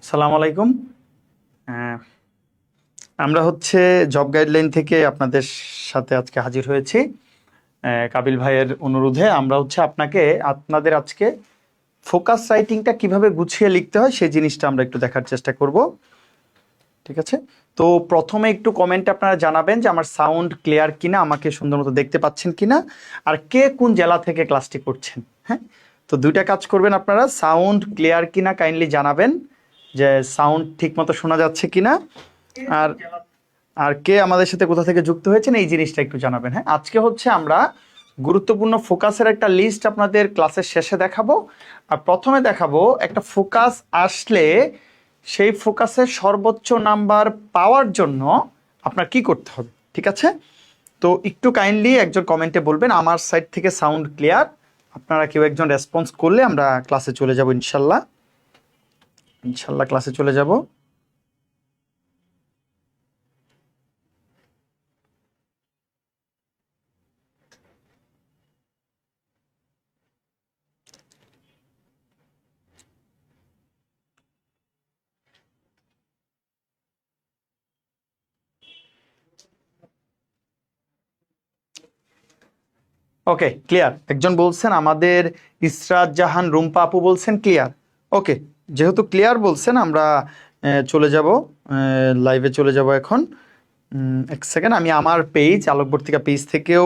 আসসালামু আলাইকুম। আমরা হচ্ছে জব গাইডলাইন থেকে আপনাদের সাথে আজকে হাজির হয়েছি। কাবিল ভাইয়ের অনুরোধে আমরা হচ্ছে আপনাদের আজকে ফোকাস রাইটিংটা কিভাবে গুছিয়ে লিখতে হয় সেই জিনিসটা আমরা একটু দেখার চেষ্টা করব। ঠিক আছে, তো প্রথমে একটু কমেন্টে আপনারা জানাবেন যে আমার সাউন্ড ক্লিয়ার কিনা, আমাকে সুন্দর মতো দেখতে পাচ্ছেন কিনা, আর কে কোন জেলা থেকে ক্লাসটি করছেন। হ্যাঁ, তো দুইটা কাজ করবেন আপনারা, সাউন্ড ক্লিয়ার কিনা কাইন্ডলি জানাবেন যে সাউন্ড ঠিক মতো শোনা যাচ্ছে কিনা, আর আর কে আমাদের সাথে কোথা থেকে যুক্ত হয়েছেন এই জিনিসটা একটু জানাবেন। হ্যাঁ, আজকে হচ্ছে আমরা গুরুত্বপূর্ণ ফোকাসের একটা লিস্ট আপনাদের ক্লাসের শেষে দেখাবো। আর প্রথমে দেখাবো একটা ফোকাস আসলে সেই ফোকাসের সর্বোচ্চ নাম্বার পাওয়ার জন্য আপনার কি করতে হবে। ঠিক আছে, তো একটু কাইন্ডলি একজন কমেন্টে বলবেন আমার সাইড থেকে সাউন্ড ক্লিয়ার। আপনারা কেউ একজন রেসপন্স করলে আমরা ক্লাসে চলে যাব ইনশাল্লাহ। ইনশাল্লাহ ক্লাসে চলে যাব। ওকে, ক্লিয়ার। একজন বলছেন আমাদের ইসরাত জাহান রুম্পা আপু বলছেন ক্লিয়ার। ওকে, যেহেতু ক্লিয়ার বলছেন আমরা চলে যাব, লাইভে চলে যাব এখন। এক সেকেন্ড, আমি আমার পেজ আলোকবর্তিকা পেজ থেকেও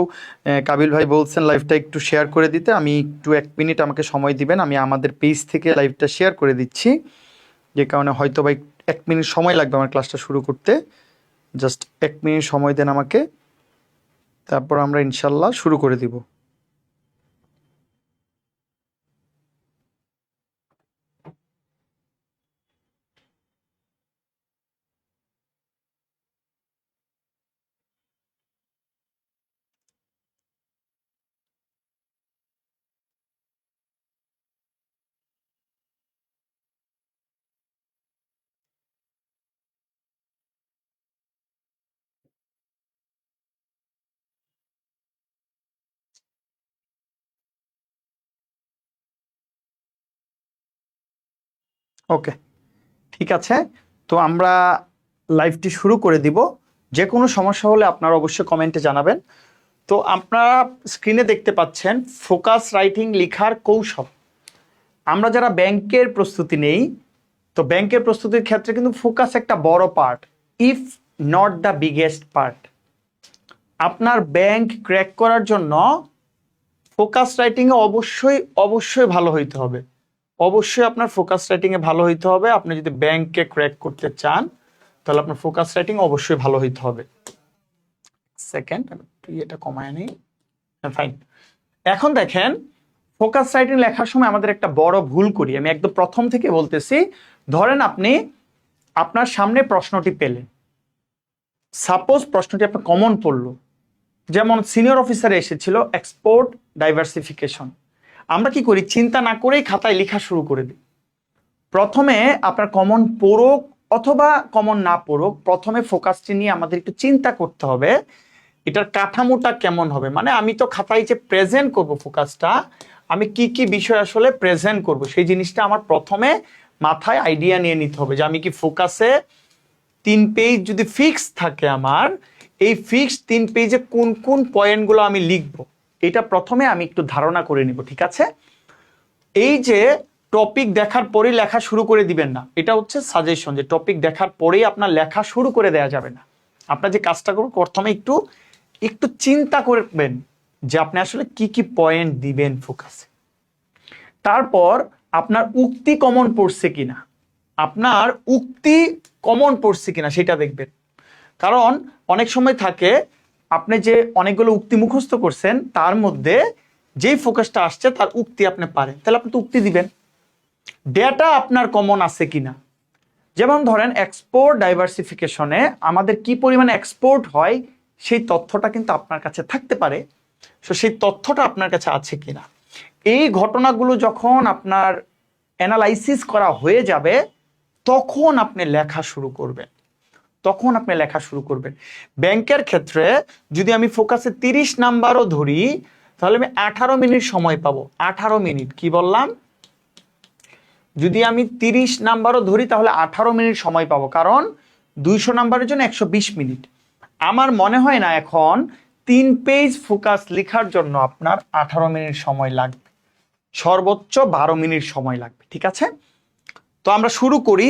কাবিল ভাই বলছেন লাইভটা একটু শেয়ার করে দিতে। আমি একটু 1 মিনিট আমাকে সময় দিবেন, আমি আমাদের পেজ থেকে লাইভটা শেয়ার করে দিচ্ছি। যে কারণে হয়তো বা 1 মিনিট সময় লাগবে আমার ক্লাসটা শুরু করতে। জাস্ট 1 মিনিট সময় দেন আমাকে, তারপর আমরা ইনশাল্লাহ শুরু করে দিব। ওকে, ঠিক আছে, তো আমরা লাইভটি শুরু করে দিব। যে কোনো সমস্যা হলে আপনারা অবশ্যই কমেন্টে জানাবেন। তো আপনারা স্ক্রিনে দেখতে পাচ্ছেন ফোকাস রাইটিং লেখার কৌশল। আমরা যারা ব্যাংকের প্রস্তুতি নেই, তো ব্যাংকের প্রস্তুতির ক্ষেত্রে কিন্তু ফোকাস একটা বড় part, if not the biggest part. আপনার ব্যাংক ক্র্যাক করার জন্য ফোকাস রাইটিংয়ে অবশ্যই অবশ্যই ভালো হইতে হবে। অবশ্যই আপনার ফোকাস রাইটিংয়ে ভালো হইতে হবে। আপনি যদি ব্যাংকে ক্র্যাক করতে চান তাহলে আপনার ফোকাস রাইটিং অবশ্যই ভালো হইতে হবে। সেকেন্ড, এটা কমায় নেই, ফাইন। এখন দেখেন, ফোকাস রাইটিং লেখার সময় আমাদের একটা বড় ভুল করি, আমি একদম প্রথম থেকে বলতেছি। ধরেন আপনি আপনার সামনে প্রশ্নটি পেলেন, সাপোজ প্রশ্নটি আপনার কমন পড়লো, যেমন সিনিয়র অফিসারে এসেছিল এক্সপোর্ট ডাইভার্সিফিকেশন। আমরা কি করি, চিন্তা না করেই খাতায় লেখা শুরু করে দিই। প্রথমে আপনার কমন পড়ুক অথবা কমন না পড়ুক, প্রথমে ফোকাসটি নিয়ে আমাদের একটু চিন্তা করতে হবে এটার কাঠামোটা কেমন হবে। মানে আমি তো খাতায় যে প্রেজেন্ট করব ফোকাসটা, আমি কি কি বিষয় আসলে প্রেজেন্ট করব সেই জিনিসটা আমার প্রথমে মাথায় আইডিয়া নিয়ে নিতে হবে যে আমি কি ফোকাসে 3 পেজ যদি ফিক্স থাকে আমার, এই ফিক্স 3 পেজে কোন কোন পয়েন্টগুলো আমি লিখবো এটা প্রথমে আমি একটু ধারণা করে নিব। ঠিক আছে, এই যে টপিক দেখার পরেই লেখা শুরু করে দিবেন না, এটা হচ্ছে সাজেশন যে টপিক দেখার পরেই আপনার লেখা শুরু করে দেওয়া যাবে না। আপনার যে কাজটা করুন, প্রথমে একটু একটু চিন্তা করবেন যে আপনি আসলে কি কি পয়েন্ট দিবেন ফোকাসে। তারপর আপনার উক্তি কমন পড়ছে কিনা, আপনার উক্তি কমন পড়ছে কিনা সেটা দেখবেন। কারণ অনেক সময় থাকে আপনি যে অনেকগুলো উক্তি মুখস্থ করছেন তার মধ্যে যেই ফোকাসটা আসছে তার উক্তি আপনি পারেন, তাহলে আপনি তো উক্তি দিবেন। ডেটা আপনার কমন আছে কিনা, যেমন ধরেন এক্সপোর্ট ডাইভার্সিফিকেশনে আমাদের কি পরিমাণে এক্সপোর্ট হয় সেই তথ্যটা কিন্তু আপনার কাছে থাকতে পারে। সো সেই তথ্যটা আপনার কাছে আছে কিনা, এই ঘটনাগুলো যখন আপনার অ্যানালাইসিস করা হয়ে যাবে, তখন আপনি লেখা শুরু করবেন। ব্যাংকের ক্ষেত্রে যদি আমি ফোকাসে 30 নাম্বারও ধরি, তাহলে আমি 18 মিনিট সময় পাবো। 18 মিনিট কি বললাম? যদি আমি 30 নাম্বারও ধরি তাহলে 18 মিনিট সময় পাবো, কারণ 200 নাম্বারের জন্য 120 মিনিট। আমার মনে হয় না এখন 3 পেজ ফোকাস লেখার জন্য আপনার 18 মিনিট সময় লাগবে, সর্বোচ্চ 12 মিনিট সময় লাগবে। ঠিক আছে, তো আমরা শুরু করি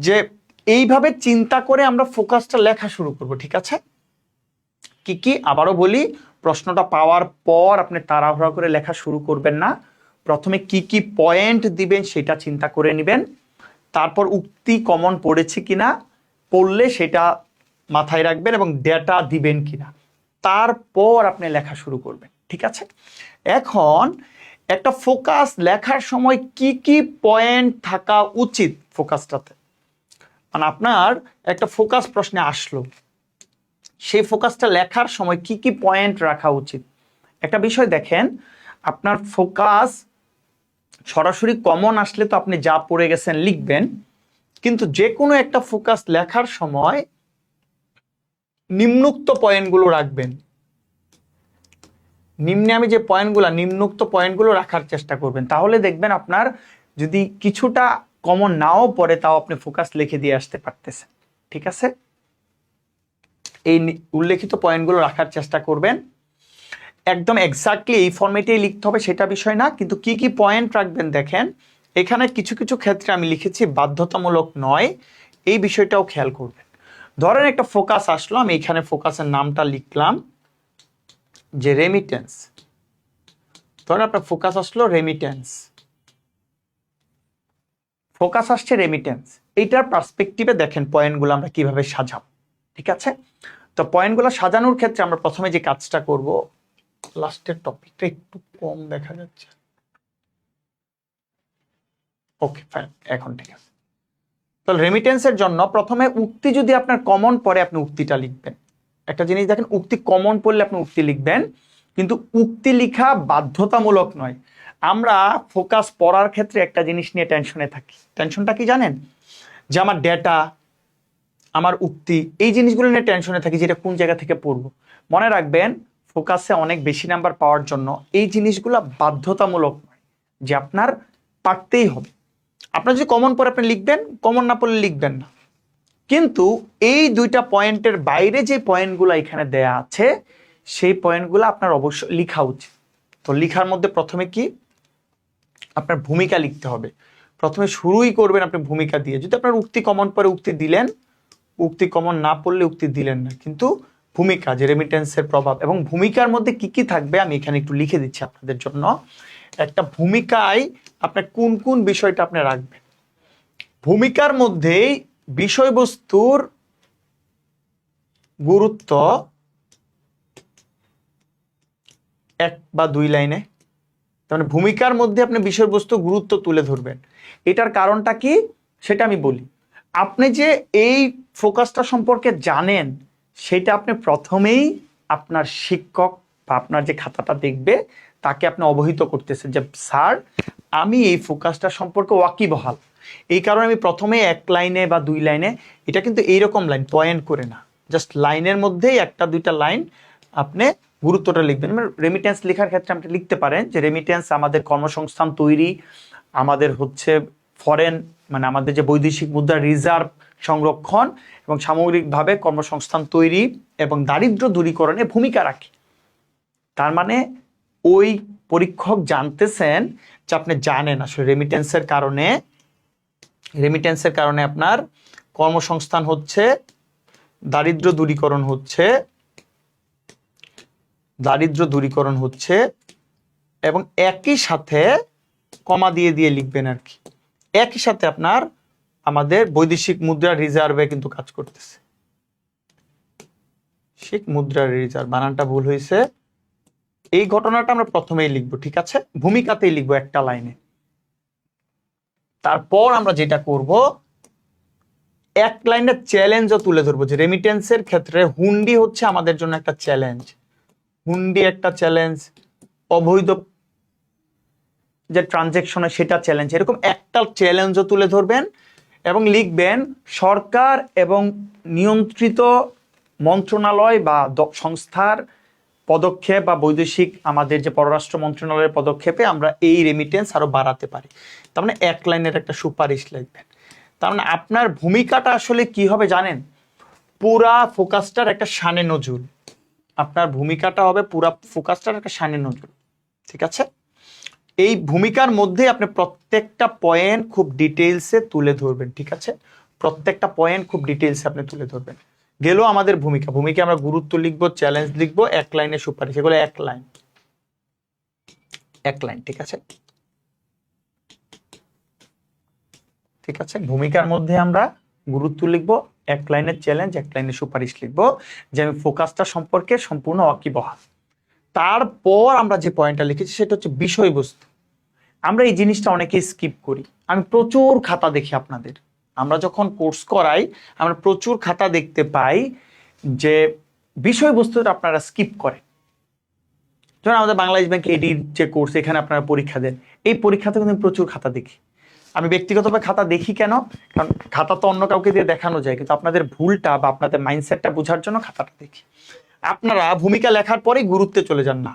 যে এইভাবে চিন্তা করে আমরা ফোকাসটা লেখা শুরু করব। ঠিক আছে, কি কি আবারও বলি, প্রশ্নটা পাওয়ার পর আপনি তাড়াহুড়া করে লেখা শুরু করবেন না। প্রথমে কি কি পয়েন্ট দিবেন সেটা চিন্তা করে নেবেন, তারপর উক্তি কমন পড়েছে কিনা, পড়লে সেটা মাথায় রাখবেন এবং ডেটা দিবেন কিনা, তারপর আপনি লেখা শুরু করবেন। ঠিক আছে, এখন একটা ফোকাস লেখার সময় কি কি পয়েন্ট থাকা উচিত ফোকাসটাতে, মানে আপনার একটা ফোকাস প্রশ্নে আসলো, সেই ফোকাসটা লেখার সময় কি কি পয়েন্ট রাখা উচিত। একটা বিষয় দেখেন, আপনার ফোকাস সরাসরি কমন আসলে তো আপনি যা পড়ে গেছেন লিখবেন, কিন্তু যে কোনো একটা ফোকাস লেখার সময় নিম্নোক্ত পয়েন্টগুলো রাখবেন। নিম্নে আমি যে পয়েন্টগুলো, নিম্নোক্ত পয়েন্টগুলো রাখার চেষ্টা করবেন, তাহলে দেখবেন আপনার যদি কিছুটা কমন নাও পড়ে তাও আপনি ফোকাস লিখে দিয়ে আসতে পারতেছেন। ঠিক আছে, এই উল্লেখিত পয়েন্টগুলো রাখার চেষ্টা করবেন। একদম এক্স্যাক্টলি এই ফরম্যাটেই লিখতে হবে সেটা বিষয় না, কিন্তু কি কি পয়েন্ট রাখবেন দেখেন, এখানে কিছু কিছু ক্ষেত্রে আমি লিখেছি বাধ্যতামূলক নয়, এই বিষয়টাও খেয়াল করবেন। ধরেন একটা ফোকাস আসলো, আমি এখানে ফোকাসের নামটা লিখলাম যে রেমিটেন্স। ধরেন আপনার ফোকাস আসলো রেমিটেন্স, ফোকাস আসছে রেমিটেন্স, এইটার পার্সপেক্টিভে দেখেন পয়েন্টগুলো আমরা কিভাবে সাজাব। ঠিক আছে, তো পয়েন্টগুলো সাজানোর ক্ষেত্রে আমরা প্রথমে যে কাজটা করব, লাস্টের টপিকটা একটু কম দেখা যাচ্ছে, ওকে ফাইন, এখন ঠিক আছে। তো রেমিটেন্সের জন্য প্রথমে উক্তি যদি আপনার কমন পড়ে আপনি উক্তিটা লিখবেন। একটা জিনিস দেখেন, উক্তি কমন পড়লে আপনি উক্তি লিখবেন, কিন্তু উক্তি লেখা বাধ্যতামূলক নয়। আমরা ফোকাস পড়ার ক্ষেত্রে একটা জিনিস নিয়ে টেনশনে থাকি। টেনশনটা কি জানেন? যে আমার ডেটা, আমার উক্তি, এই জিনিসগুলো নিয়ে টেনশনে থাকি, যেটা কোন জায়গা থেকে পড়বো। মনে রাখবেন, ফোকাসে অনেক বেশি নাম্বার পাওয়ার জন্য এই জিনিসগুলো বাধ্যতামূলক নয় যে আপনার পারতেই হবে। আপনার যদি কমন পড়ে আপনি লিখবেন, কমন না পড়লে লিখবেন না। কিন্তু এই দুইটা পয়েন্টের বাইরে যে পয়েন্টগুলো এখানে দেয়া আছে, সেই পয়েন্টগুলো আপনার অবশ্যই লেখা উচিত। তো লেখার মধ্যে প্রথমে কি, আপনার ভূমিকা লিখতে হবে। প্রথমে শুরুই করবেন আপনি ভূমিকা দিয়ে। যদি আপনার উক্তি কমন পড়ে উক্তি দিলেন, উক্তি কমন না পড়লে উক্তি দিলেন না, কিন্তু ভূমিকা, যে রেমিটেন্সের প্রভাব এবং ভূমিকার মধ্যে কি কি থাকবে আমি এখানে একটু লিখে দিচ্ছি আপনাদের জন্য। একটা ভূমিকায় আপনার কোন কোন বিষয়টা আপনি রাখবেন। ভূমিকার মধ্যেই বিষয়বস্তুর গুরুত্ব 1 বা 2 লাইনে, মানে ভূমিকার মধ্যে আপনি বিষয়বস্তু গুরুত্ব তুলে ধরবেন। এটার কারণটা কি সেটা আমি বলি। আপনি যে এই ফোকাসটা সম্পর্কে জানেন, সেটা আপনি প্রথমেই আপনার শিক্ষক বা আপনার যে খাতাটা দেখবে তাকে আপনি অবহিত করতেছেন যে স্যার আমি এই ফোকাসটা সম্পর্কে ওয়াকিবহাল, এই কারণে আমি প্রথমে 1 লাইনে বা 2 লাইনে, এটা কিন্তু এইরকম লাইন পয়েন্ট করে না, জাস্ট লাইনের মধ্যেই 1-2টা লাইন আপনি গুরুত্বটা লিখবেন। রেমিটেন্স লেখার ক্ষেত্রে আপনি লিখতে পারেন যে রেমিটেন্স আমাদের কর্মসংস্থান তৈরি, আমাদের হচ্ছে ফরেন, মানে আমাদের যে বৈদেশিক মুদ্রা রিজার্ভ সংরক্ষণ এবং সামগ্রিকভাবে কর্মসংস্থান তৈরি এবং দারিদ্র্য দূরীকরণে ভূমিকা রাখে। তার মানে ওই পরীক্ষক জানতেছেন যে আপনি জানেন আসলে রেমিটেন্সের কারণে আপনার কর্মসংস্থান হচ্ছে, দারিদ্র্য দূরীকরণ হচ্ছে এবং একই সাথে কমা দিয়ে দিয়ে লিখবেন আর কি, একই সাথে আপনার আমাদের বৈদেশিক মুদ্রা রিজার্ভে কিন্তু কাজ করতেছে। বৈদেশিক মুদ্রা রিজার্ভ, বানানটা ভুল হয়েছে। এই ঘটনাটা আমরা প্রথমেই লিখবো, ঠিক আছে, ভূমিকাতেই লিখবো 1টা লাইনে। তারপর আমরা যেটা করব, এক লাইনের চ্যালেঞ্জও তুলে ধরবো যে রেমিটেন্সের ক্ষেত্রে হুন্ডি হচ্ছে আমাদের জন্য একটা চ্যালেঞ্জ, হুন্ডি একটা চ্যালেঞ্জ, অবৈধ যে ট্রানজেকশন সেটা চ্যালেঞ্জ, এরকম একটা চ্যালেঞ্জও তুলে ধরবেন এবং লিখবেন সরকার এবং নিয়ন্ত্রিত মন্ত্রণালয় বা সংস্থার পদক্ষেপ বা বৈদেশিক আমাদের যে পররাষ্ট্র মন্ত্রণালয়ের পদক্ষেপে আমরা এই রেমিটেন্স আরো বাড়াতে পারি। তার মানে এক লাইনের একটা সুপারিশ লিখবেন। তার মানে আপনার ভূমিকাটা আসলে কি হবে জানেন, পুরা ফোকাসটার একটা শানে নজুল, আপনার ভূমিকাটা হবে পুরা ফোকাসটার একটা শানে নজুল। ঠিক আছে, এই ভূমিকার মধ্যে আপনি প্রত্যেকটা পয়েন্ট খুব ডিটেইলসে তুলে ধরবেন। ঠিক আছে, প্রত্যেকটা পয়েন্ট খুব ডিটেইলসে আপনি তুলে ধরবেন। গেল আমাদের ভূমিকা, ভূমিকা আমরা গুরুত্ব লিখবো, চ্যালেঞ্জ লিখবো, এক লাইনে সুপারিশ, এগুলো এক লাইন, এক লাইন। ঠিক আছে, ঠিক আছে, ভূমিকার মধ্যে আমরা গুরুত্ব লিখবো, এক লাইনের চ্যালেঞ্জ, এক লাইনের সুপারিশ লিখবো, যে আমি ফোকাসটা সম্পর্কে সম্পূর্ণ ওয়াকিবহাল। তারপর আমরা যে পয়েন্টটা লিখেছি সেটা হচ্ছে বিষয়বস্তু। আমরা এই জিনিসটা অনেকেই স্কিপ করি। আমি প্রচুর খাতা দেখি আপনাদের, আমরা যখন কোর্স করাই আমরা প্রচুর খাতা দেখতে পাই যে বিষয়বস্তুটা আপনারা স্কিপ করেন। যেমন আমাদের বাংলাদেশ ব্যাংক এডির যে কোর্স, এখানে আপনারা পরীক্ষা দেন, এই পরীক্ষাতে কিন্তু আমি প্রচুর খাতা দেখি। আমি ব্যক্তিগতভাবে খাতা দেখি কেন, কারণ খাতা তো অন্য কাউকে দিয়ে দেখানো যায়, কিন্তু আপনাদের ভুলটা বা আপনাদের মাইন্ডসেটটা বোঝার জন্য খাতাটা দেখি। আপনারা ভূমিকা লেখার পরেই গুরুত্বে চলে যান না,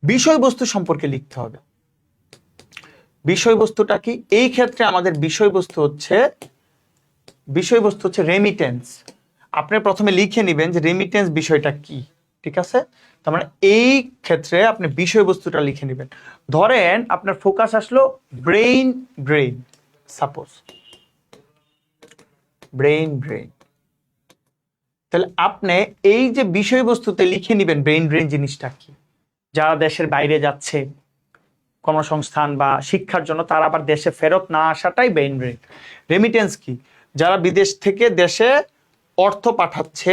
বিষয়বস্তু সম্পর্কে লিখতে হবে। বিষয়বস্তুটা কি? এই ক্ষেত্রে আমাদের বিষয়বস্তু হচ্ছে রেমিটেন্স। আপনি প্রথমে লিখে নেবেন যে রেমিটেন্স বিষয়টা কি। ঠিক আছে, তার মানে এই ক্ষেত্রে আপনি বিষয়বস্তুটা লিখে নেবেন। ধরেন আপনার ফোকাস আসলো ব্রেইন, সাপোজ ব্রেইন, তাহলে আপনি এই যে বিষয়বস্তুতে লিখে নেবেন ব্রেইন জিনিসটা কি। যারা দেশের বাইরে যাচ্ছে কর্মসংস্থান বা শিক্ষার জন্য, তারা আবার দেশে ফেরত না আসাটাই ব্রেইন। রেমিটেন্স কি? যারা বিদেশ থেকে দেশে অর্থ পাঠাচ্ছে,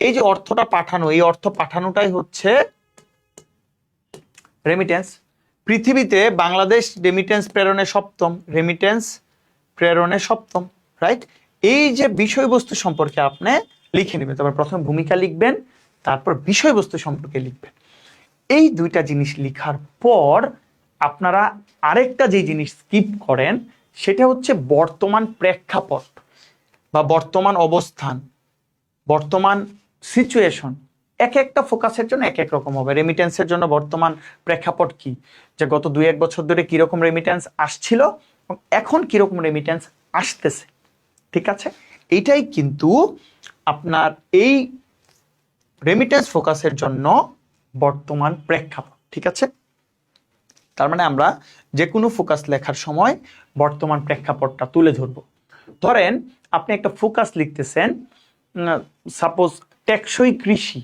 এই যে অর্থটা পাঠানো, এই অর্থ পাঠানোটাই হচ্ছে রেমিটেন্স। পৃথিবীতে বাংলাদেশ রেমিটেন্স প্রেরণে সপ্তম, রাইট? এই যে বিষয়বস্তু সম্পর্কে আপনি লিখে নেবেন, তারপর প্রথমে ভূমিকা লিখবেন, তারপর বিষয়বস্তু সম্পর্কে লিখবেন। এই দুইটা জিনিস লিখার পর আপনারা আরেকটা যে জিনিস স্কিপ করেন সেটা হচ্ছে বর্তমান প্রেক্ষাপট বা বর্তমান অবস্থান, বর্তমান সিচুয়েশন। এক একটা ফোকাসের জন্য এক এক রকম হবে। রেমিটেন্সের জন্য বর্তমান প্রেক্ষাপট কি, যে গত 2-1 বছর ধরে কিরকম রেমিটেন্স আসছিল এবং এখন কিরকম রেমিটেন্স আসতেছে। ঠিক আছে, এইটাই কিন্তু আপনার এই রেমিটেন্স ফোকাসের জন্য বর্তমান প্রেক্ষাপট। ঠিক আছে, তার মানে আমরা যে কোনো ফোকাস লেখার সময় বর্তমান প্রেক্ষাপটটা তুলে ধরব। ধরেন আপনি একটা ফোকাস লিখতেছেন, সাপোজ টেকসই কৃষি।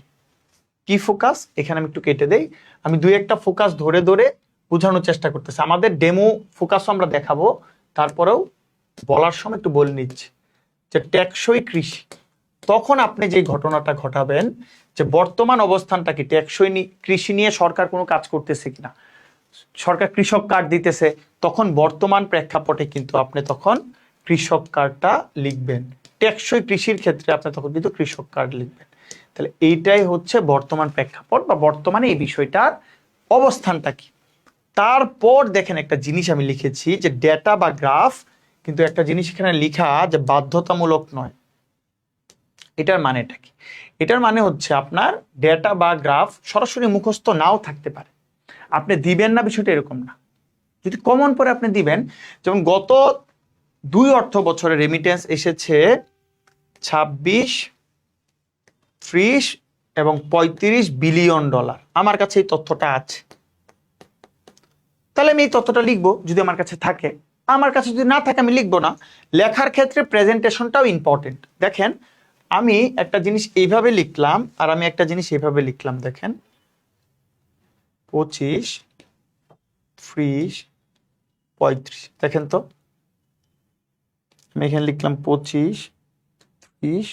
কি ফোকাস? এখানে আমি একটু কেটে দেই, আমি 2-1টা ফোকাস ধরে ধরে বোঝানোর চেষ্টা করতেছি। আমাদের ডেমো ফোকাসও আমরা দেখাবো, তারপরেও বলার সময় একটু বলে নিচ্ছি যে টেকসই কৃষি। তখন আপনি যে ঘটনাটা ঘটাবেন যে বর্তমান অবস্থানটা কি, টেকসই কৃষি নিয়ে সরকার কোনো কাজ করতেছে কিনা, সরকার কৃষক কার্ড দিতেছে, তখন বর্তমান প্রেক্ষাপটে কিন্তু আপনি তখন কৃষক কার্ডটা লিখবেন। টেকসই কৃষির ক্ষেত্রে আপনি তখন কিন্তু কৃষক কার্ড লিখবেন। তাহলে এইটাই হচ্ছে বর্তমান প্রেক্ষাপট বা বর্তমানে এই বিষয়টার অবস্থানটা কি। তারপর দেখেন একটা জিনিস আমি লিখেছি যে ডেটা বা গ্রাফ, কিন্তু একটা জিনিস এখানে লেখা যে বাধ্যতামূলক নয়। এটার মানেটা কি? এটার মানে হচ্ছে আপনার ডেটা বা গ্রাফ সরাসরি মুখস্থ নাও থাকতে পারে, আপনি দিবেন না বিষয়টা এরকম না। যদি কমন পরে আপনি দিবেন, যেমন গত 2 অর্থ বছরে রেমিটেন্স এসেছে 26, 30 এবং 35 বিলিয়ন ডলার। আমার কাছে এই তথ্যটা আছে, তাহলে আমি এই তথ্যটা লিখবো যদি আমার কাছে থাকে। আমার কাছে যদি না থাকে আমি লিখবো না। লেখার ক্ষেত্রে প্রেজেন্টেশনটাও ইম্পর্টেন্ট। দেখেন আমি একটা জিনিস এইভাবে লিখলাম আর আমি একটা জিনিস এইভাবে লিখলাম, দেখেন 25, 30, 35। দেখেন তো আমি এখানে লিখলাম 25, 30,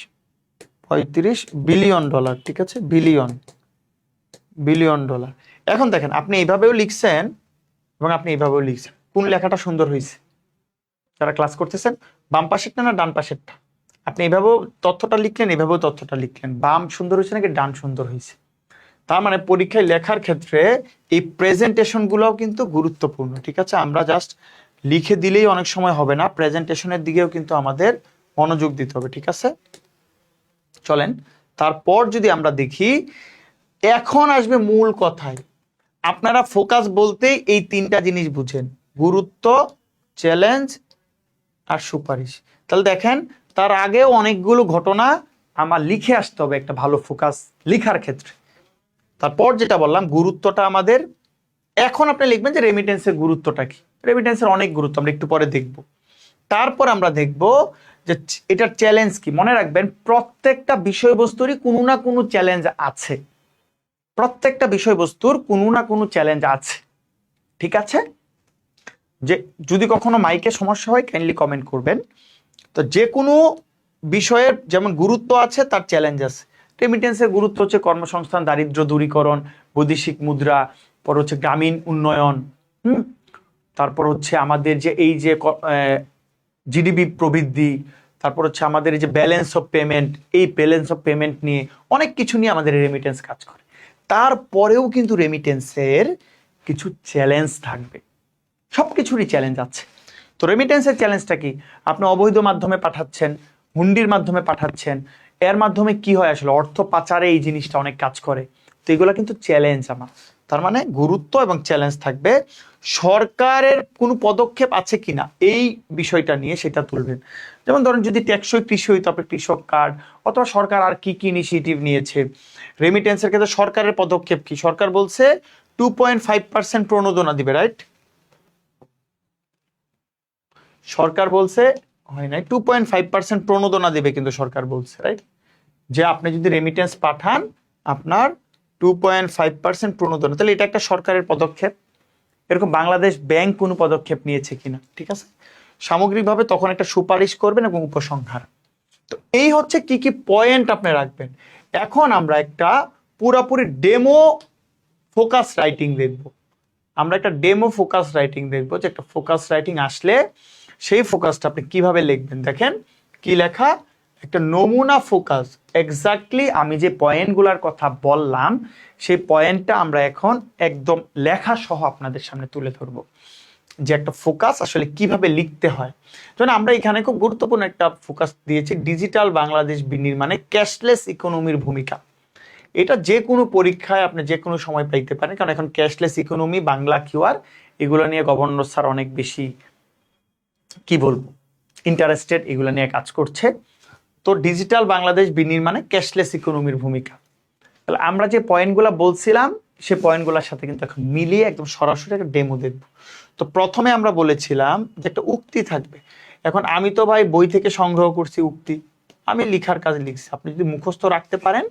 35 বিলিয়ন ডলার। ঠিক আছে, বিলিয়ন ডলার। এখন দেখেন আপনি এইভাবেও লিখছেন এবং আপনি এইভাবেও লিখছেন, কোন লেখাটা সুন্দর হয়েছে? যারা ক্লাস করতেছেন বাম পাশেরটা না ডান পাশেরটা? আপনি এভাবেও তথ্যটা লিখলেন, এভাবেও তথ্যটা লিখলেন, বাম সুন্দর হয়েছে নাকি ডান সুন্দর হয়েছে। তার মানে পরীক্ষায় লেখার ক্ষেত্রে এই প্রেজেন্টেশন গুলোও কিন্তু গুরুত্বপূর্ণ, ঠিক আছে। আমরা জাস্ট লিখে দিলেই অনেক সময় হবে না, প্রেজেন্টেশনের দিকেও কিন্তু আমাদের মনোযোগ দিতে হবে, ঠিক আছে। চলেন তারপর যদি আমরা দেখি, এখন আসবে মূল কথায়। আপনারা ফোকাস বলতে এই তিনটা জিনিস বুঝেন, গুরুত্ব, চ্যালেঞ্জ আর সুপারিশ। তাহলে দেখেন, তার আগেও অনেকগুলো ঘটনা আমার লিখে আসতে হবে একটা ভালো ফোকাস লিখার ক্ষেত্রে। তারপর যেটা বললাম গুরুত্বটা আমাদের, এখন আপনি লিখবেন যে রেমিটেন্সের গুরুত্বটা কি। রেমিটেন্সের অনেক গুরুত্ব, আমরা একটু পরে দেখব। তারপর আমরা দেখব যে এটার চ্যালেঞ্জ কি। মনে রাখবেন প্রত্যেকটা বিষয়বস্তুরই কোনো না কোনো চ্যালেঞ্জ আছে, প্রত্যেকটা বিষয়বস্তুর কোনো না কোনো চ্যালেঞ্জ আছে, ঠিক আছে। যে যদি কখনো মাইকে সমস্যা হয় কাইন্ডলি কমেন্ট করবেন। তো যে কোনো বিষয়ের যেমন গুরুত্ব আছে তার চ্যালেঞ্জ আছে। রেমিটেন্সের গুরুত্ব হচ্ছে কর্মসংস্থান, দারিদ্র্য দূরীকরণ, বৈদেশিক মুদ্রা, পর হচ্ছে গ্রামীণ উন্নয়ন, তারপর হচ্ছে আমাদের যে এই যে জিডিপি প্রবৃদ্ধি, তারপর হচ্ছে আমাদের এই যে ব্যালেন্স অফ পেমেন্ট, এই ব্যালেন্স অফ পেমেন্ট নিয়ে অনেক কিছু নিয়ে আমাদের রেমিটেন্স কাজ করে। তারপরেও কিন্তু রেমিটেন্সের কিছু চ্যালেঞ্জ থাকবে, সবকিছুরই চ্যালেঞ্জ আছে। তো রেমিটেন্সের চ্যালেঞ্জটা কি? আপনি অবৈধ মাধ্যমে পাঠাচ্ছেন, হুন্ডির মাধ্যমে পাঠাচ্ছেন, এর মাধ্যমে কি হয় আসলে অর্থ পাচারে এই জিনিসটা অনেক কাজ করে। তো এগুলো কিন্তু চ্যালেঞ্জ আমার। তার মানে গুরুত্ব এবং চ্যালেঞ্জ থাকবে। সরকারের কোনো পদক্ষেপ আছে কিনা এই বিষয়টা নিয়ে সেটা তুলবেন। যেমন ধরেন যদি টেকসই কৃষি হইতো, আপনি কৃষক কার্ড, অথবা সরকার আর কি কি ইনিশিয়েটিভ নিয়েছে। রেমিটেন্সের ক্ষেত্রে সরকারের পদক্ষেপ কি? সরকার বলছে 2.5% প্রণোদনা দিবে, রাইট? সরকার বলছে, হয় নাই, 2.5% প্রণোদনা দেবে কিন্তু সরকার বলছে, রাইট? যে আপনি যদি রেমিটেন্স পাঠান আপনার 2.5% প্রণোদনা। তাহলে এটা একটা সরকারের পদক্ষেপ। এরকম বাংলাদেশ ব্যাংক কোনো পদক্ষেপ নিয়েছে কিনা, ঠিক আছে। সামগ্রিকভাবে তখন একটা সুপারিশ করবেন এবং উপসংহার। তো এই হচ্ছে কি কি পয়েন্ট আপনি রাখবেন। এখন আমরা একটা পুরোপুরি ডেমো ফোকাস রাইটিং দেখব। আমরা একটা ডেমো ফোকাস রাইটিং দেখবো, যে একটা ফোকাস রাইটিং আসলে সেই ফোকাসটা আপনি কিভাবে লিখবেন। দেখেন কি লেখা, একটা নমুনা ফোকাস। এক্স্যাক্টলি আমি যে পয়েন্টগুলোর কথা বললাম সেই পয়েন্টটা আমরা এখন একদম লেখা সহ আপনাদের সামনে তুলে ধরবো, যে একটা ফোকাস আসলে কিভাবে লিখতে হয়। যেমন আমরা এখানে খুব গুরুত্বপূর্ণ একটা ফোকাস দিয়েছি, ডিজিটাল বাংলাদেশ বিনির্মাণে ক্যাশলেস ইকোনমির ভূমিকা। এটা যে কোনো পরীক্ষায় আপনি যে কোনো সময় পাইতে পারেন, কারণ এখন ক্যাশলেস ইকোনমি, বাংলা কিউআর, এগুলো নিয়ে গভর্নর স্যার অনেক বেশি কি বলবো ইন্টারেস্টেড, এগুলো নিয়ে কাজ করছে। তো ডিজিটাল বাংলাদেশ বিনির্মাণে ক্যাশলেস ইকোনমির ভূমিকা। তাহলে আমরা যে পয়েন্টগুলো বলছিলাম সে পয়েন্টগুলোর সাথে কিন্তু এখন মিলিয়ে একদম সরাসরি একটা ডেমো দেখব। তো প্রথমে আমরা বলেছিলাম যে একটা উক্তি থাকবে। এখন আমি তো ভাই বই থেকে সংগ্রহ করছি উক্তি, আমি লিখার কাজ লিখছি। আপনি যদি মুখস্থ রাখতে পারেন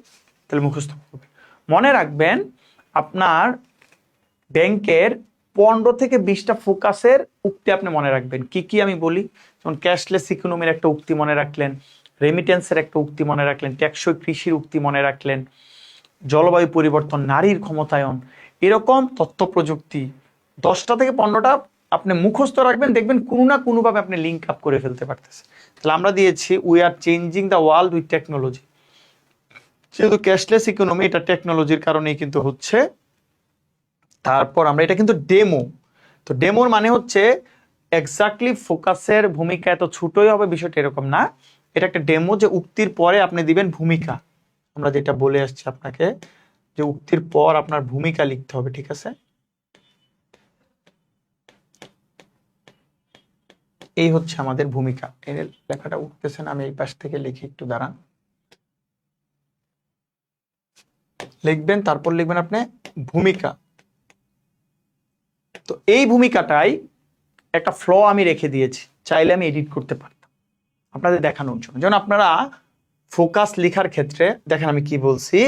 তাহলে মুখস্থ করবেন। মনে রাখবেন আপনার ব্যাংকের 15 থেকে 20টা ফোকাসের উক্তি আপনি মনে রাখবেন। কি কি আমি বলি, যেমন ক্যাশলেস ইকোনমির একটা উক্তি মনে রাখলেন, রেমিটেন্সের একটা উক্তি মনে রাখলেন, টেকসই কৃষির উক্তি মনে রাখলেন, জলবায়ু পরিবর্তন, নারীর ক্ষমতায়ন, এরকম তথ্য প্রযুক্তি 10টা থেকে 15টা আপনি মুখস্থ রাখবেন, দেখবেন কোনো না কোনোভাবে আপনি লিঙ্ক আপ করে ফেলতে পারতেছে। তাহলে আমরা দিয়েছি we are changing the world with technology. যেহেতু ক্যাশলেস ইকোনমি, এটা টেকনোলজির কারণেই কিন্তু হচ্ছে। তারপর আমরা এটা কিন্তু ডেমো, তো ডেমোর মানে হচ্ছে এক্স্যাক্টলি ফোকাসের ভূমিকা এত ছোটই হবে বিষয়টা এরকম না। এটা একটা ডেমো, যে উক্তির পরে আপনি দিবেন ভূমিকা। আমরা যেটা বলে আসছি আপনাকে, যে উক্তির পর আপনার ভূমিকা লিখতে হবে, ঠিক আছে। এই হচ্ছে আমাদের ভূমিকা। এর লেখাটা উঠতেছে না, আমি এই পাশ থেকে লিখি, একটু দাঁড়ান। লিখবেন, তারপর লিখবেন আপনি ভূমিকা। তো এই ভূমিকাটাই একটা ফ্লো আমি রেখে দিয়েছি, চাইলে আমি এডিট করতে পারতাম আপনাদের দেখানোর জন্য। যেমন আপনারা ফোকাস লেখার ক্ষেত্রে দেখেন আমি কি বলছি,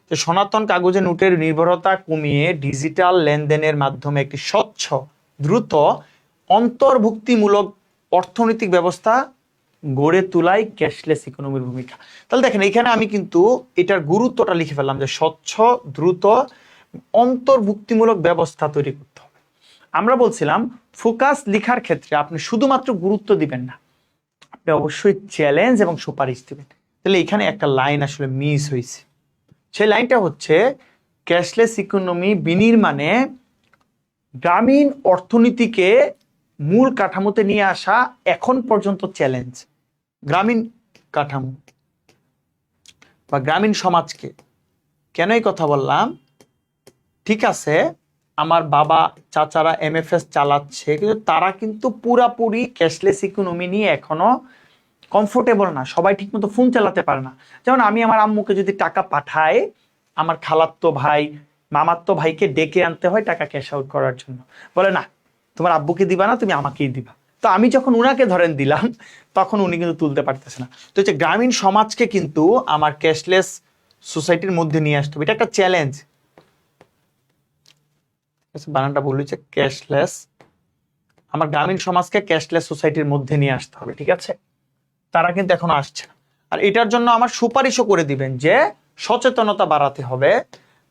যে সনাতন কাগজে নোটের নির্ভরতা কমিয়ে ডিজিটাল লেনদেনের মাধ্যমে একটি স্বচ্ছ, দ্রুত, অন্তর্ভুক্তিমূলক অর্থনৈতিক ব্যবস্থা গড়ে তোলাই ক্যাশলেস ইকোনমির ভূমিকা। তাহলে দেখেন এখানে আমি কিন্তু এটার গুরুত্বটা লিখে ফেললাম, যে স্বচ্ছ, দ্রুত, অন্তর্ভুক্তিমূলক ব্যবস্থা তৈরি করতে হবে। আমরা বলছিলাম ফোকাস লেখার ক্ষেত্রে আপনি শুধুমাত্র গুরুত্ব দিবেন না, আপনি অবশ্যই চ্যালেঞ্জ এবং সুপারিশ দিবেন। তাহলে এখানে একটা লাইন আসলে মিস হয়েছে। সেই লাইনটা হচ্ছে ক্যাশলেস ইকোনমি বিনির্মাণে গ্রামীণ অর্থনীতিকে মূল কাঠামোতে নিয়ে আসা এখন পর্যন্ত চ্যালেঞ্জ। গ্রামীণ কাঠামো বা গ্রামীণ সমাজকে কেন এই কথা বললাম? ঠিক আছে, আমার বাবা চাচারা এমএফএস চালাচ্ছে, কিন্তু তারা কিন্তু পুরাপুরি ক্যাশলেস ইকোনমি নিয়ে এখনো কমফোর্টেবল না। সবাই ঠিকমতো ফোন চালাতে পারে না। যেমন আমি আমার আম্মুকে যদি টাকা পাঠাই, আমার খালাতো ভাই মামাতো ভাইকে ডেকে আনতে হয় টাকা ক্যাশ আউট করার জন্য। বলে না, তোমার আব্বুকে দিবা না, তুমি আমাকেই দিবা। তো আমি যখন উনাকে ধরেন দিলাম, তখন উনি কিন্তু তুলতে পারতেছে না। তো হচ্ছে গ্রামীণ সমাজকে কিন্তু আমার ক্যাশলেস সোসাইটির মধ্যে নিয়ে আসতে হবে। এটা একটা চ্যালেঞ্জ। বানানটা বলি যে ক্যাশলেস, আমার গ্রামীণ সমাজকে ক্যাশলেস সোসাইটির মধ্যে নিয়ে আসতে হবে। ঠিক আছে, তারা কিন্তু এখনো আসছে না। আর এটার জন্য আমার সুপারিশও করে দিবেন যে সচেতনতা বাড়াতে হবে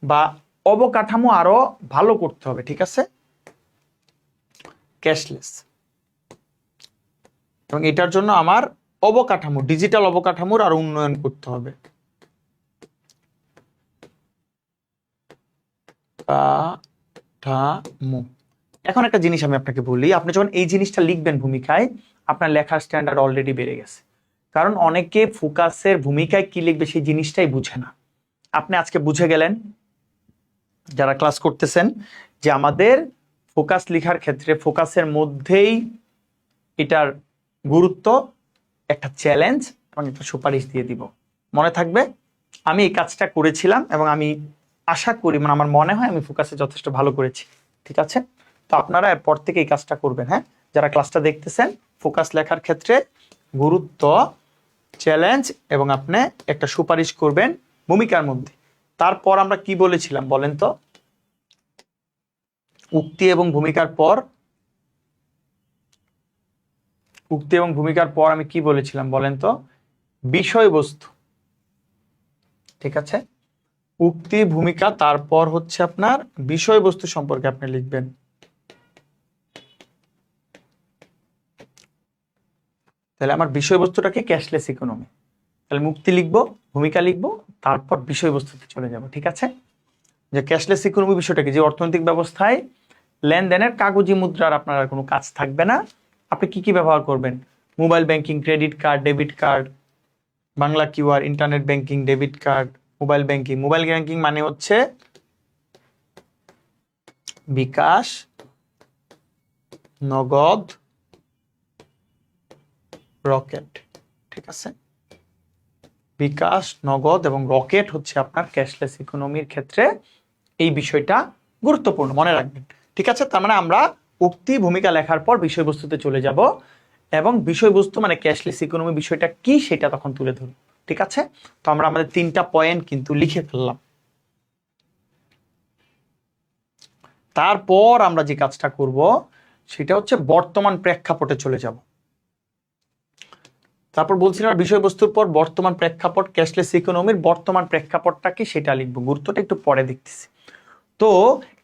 বা অবকাঠামো আরো ভালো করতে হবে। ঠিক আছে, ক্যাশলেস, এবং এটার জন্য আমার অবকাঠামো, ডিজিটাল অবকাঠামোর আরো উন্নয়ন করতে হবে। এখন একটা জিনিস আমি আপনাকে বলি, আপনি যখন এই জিনিসটা লিখবেন ভূমিকায়, আপনার লেখার স্ট্যান্ডার্ড অলরেডি বেড়ে গেছে। কারণ অনেকে ফোকাসের ভূমিকায় কি লিখবে সেই জিনিসটাই বুঝে না। আপনি আজকে বুঝে গেলেন, যারা ক্লাস করতেছেন, যে আমাদের ফোকাস লেখার ক্ষেত্রে ফোকাসের মধ্যেই এটার গুরুত্ব, একটা চ্যালেঞ্জ এবং একটা সুপারিশ দিয়ে দিব। মনে থাকবে, আমি এই কাজটা করেছিলাম এবং আমি আশা করি, মানে আমার মনে হয় আমি ফোকাসে যথেষ্ট ভালো করেছি। ঠিক আছে, তো আপনারা এরপর থেকে এই কাজটা করবেন। হ্যাঁ, যারা ক্লাসটা দেখতেছেন, ফোকাস লেখার ক্ষেত্রে গুরুত্ব, চ্যালেঞ্জ এবং আপনি একটা সুপারিশ করবেন ভূমিকার মধ্যে। তারপর আমরা কি বলেছিলাম বলেন তো? উক্তি এবং ভূমিকার পর, উক্তি এবং ভূমিকার পর আমি কি বলেছিলাম বলেন তো? বিষয়বস্তু। ঠিক আছে, উক্তি, ভূমিকা, তারপর হচ্ছে আপনার বিষয়বস্তু সম্পর্কে আপনি লিখবেন। তাহলে আমার বিষয়বস্তুটাকে ক্যাশলেস ইকোনমি। তাহলে মুক্তি লিখবো, ভূমিকা লিখবো, তারপর বিষয়বস্তুতে চলে যাব। ঠিক আছে, যে ক্যাশলেস ইকোনমি বিষয়টা কি? যে অর্থনৈতিক ব্যবস্থায় লেনদেনের কাগজি মুদ্রার আপনার আর কোনো কাজ থাকবে না। আপনি কি কি ব্যবহার করবেন? Mobile banking, credit card, debit card, Bangla QR, internet banking, debit card, mobile banking. Mobile banking মানে হচ্ছে বিকাশ, নগদ, রকেট। ঠিক আছে, বিকাশ, নগদ এবং রকেট হচ্ছে আপনার ক্যাশলেস ইকোনমির ক্ষেত্রে এই বিষয়টা গুরুত্বপূর্ণ, মনে রাখবেন। ঠিক আছে, তার মানে আমরা উক্তি, ভূমিকা লেখার পর বিষয়বস্তুতে চলে যাব এবং বিষয়বস্তু মানে ক্যাশলেস ইকোনমি বিষয়টা কি সেটা তখন তুলে ধরব। ঠিক আছে, তো আমরা আমাদের 3টা পয়েন্ট কিন্তু লিখে ফেললাম। তারপর আমরা যে কাজটা করব সেটা হচ্ছে বর্তমান প্রেক্ষাপটে চলে যাব। তারপর বলছিলাম বিষয়বস্তুর পর বর্তমান প্রেক্ষাপট, ক্যাশলেস ইকোনমির বর্তমান প্রেক্ষাপটটা কি সেটা লিখবো। গুরুত্বটা একটু পরে দেখতেছি। তো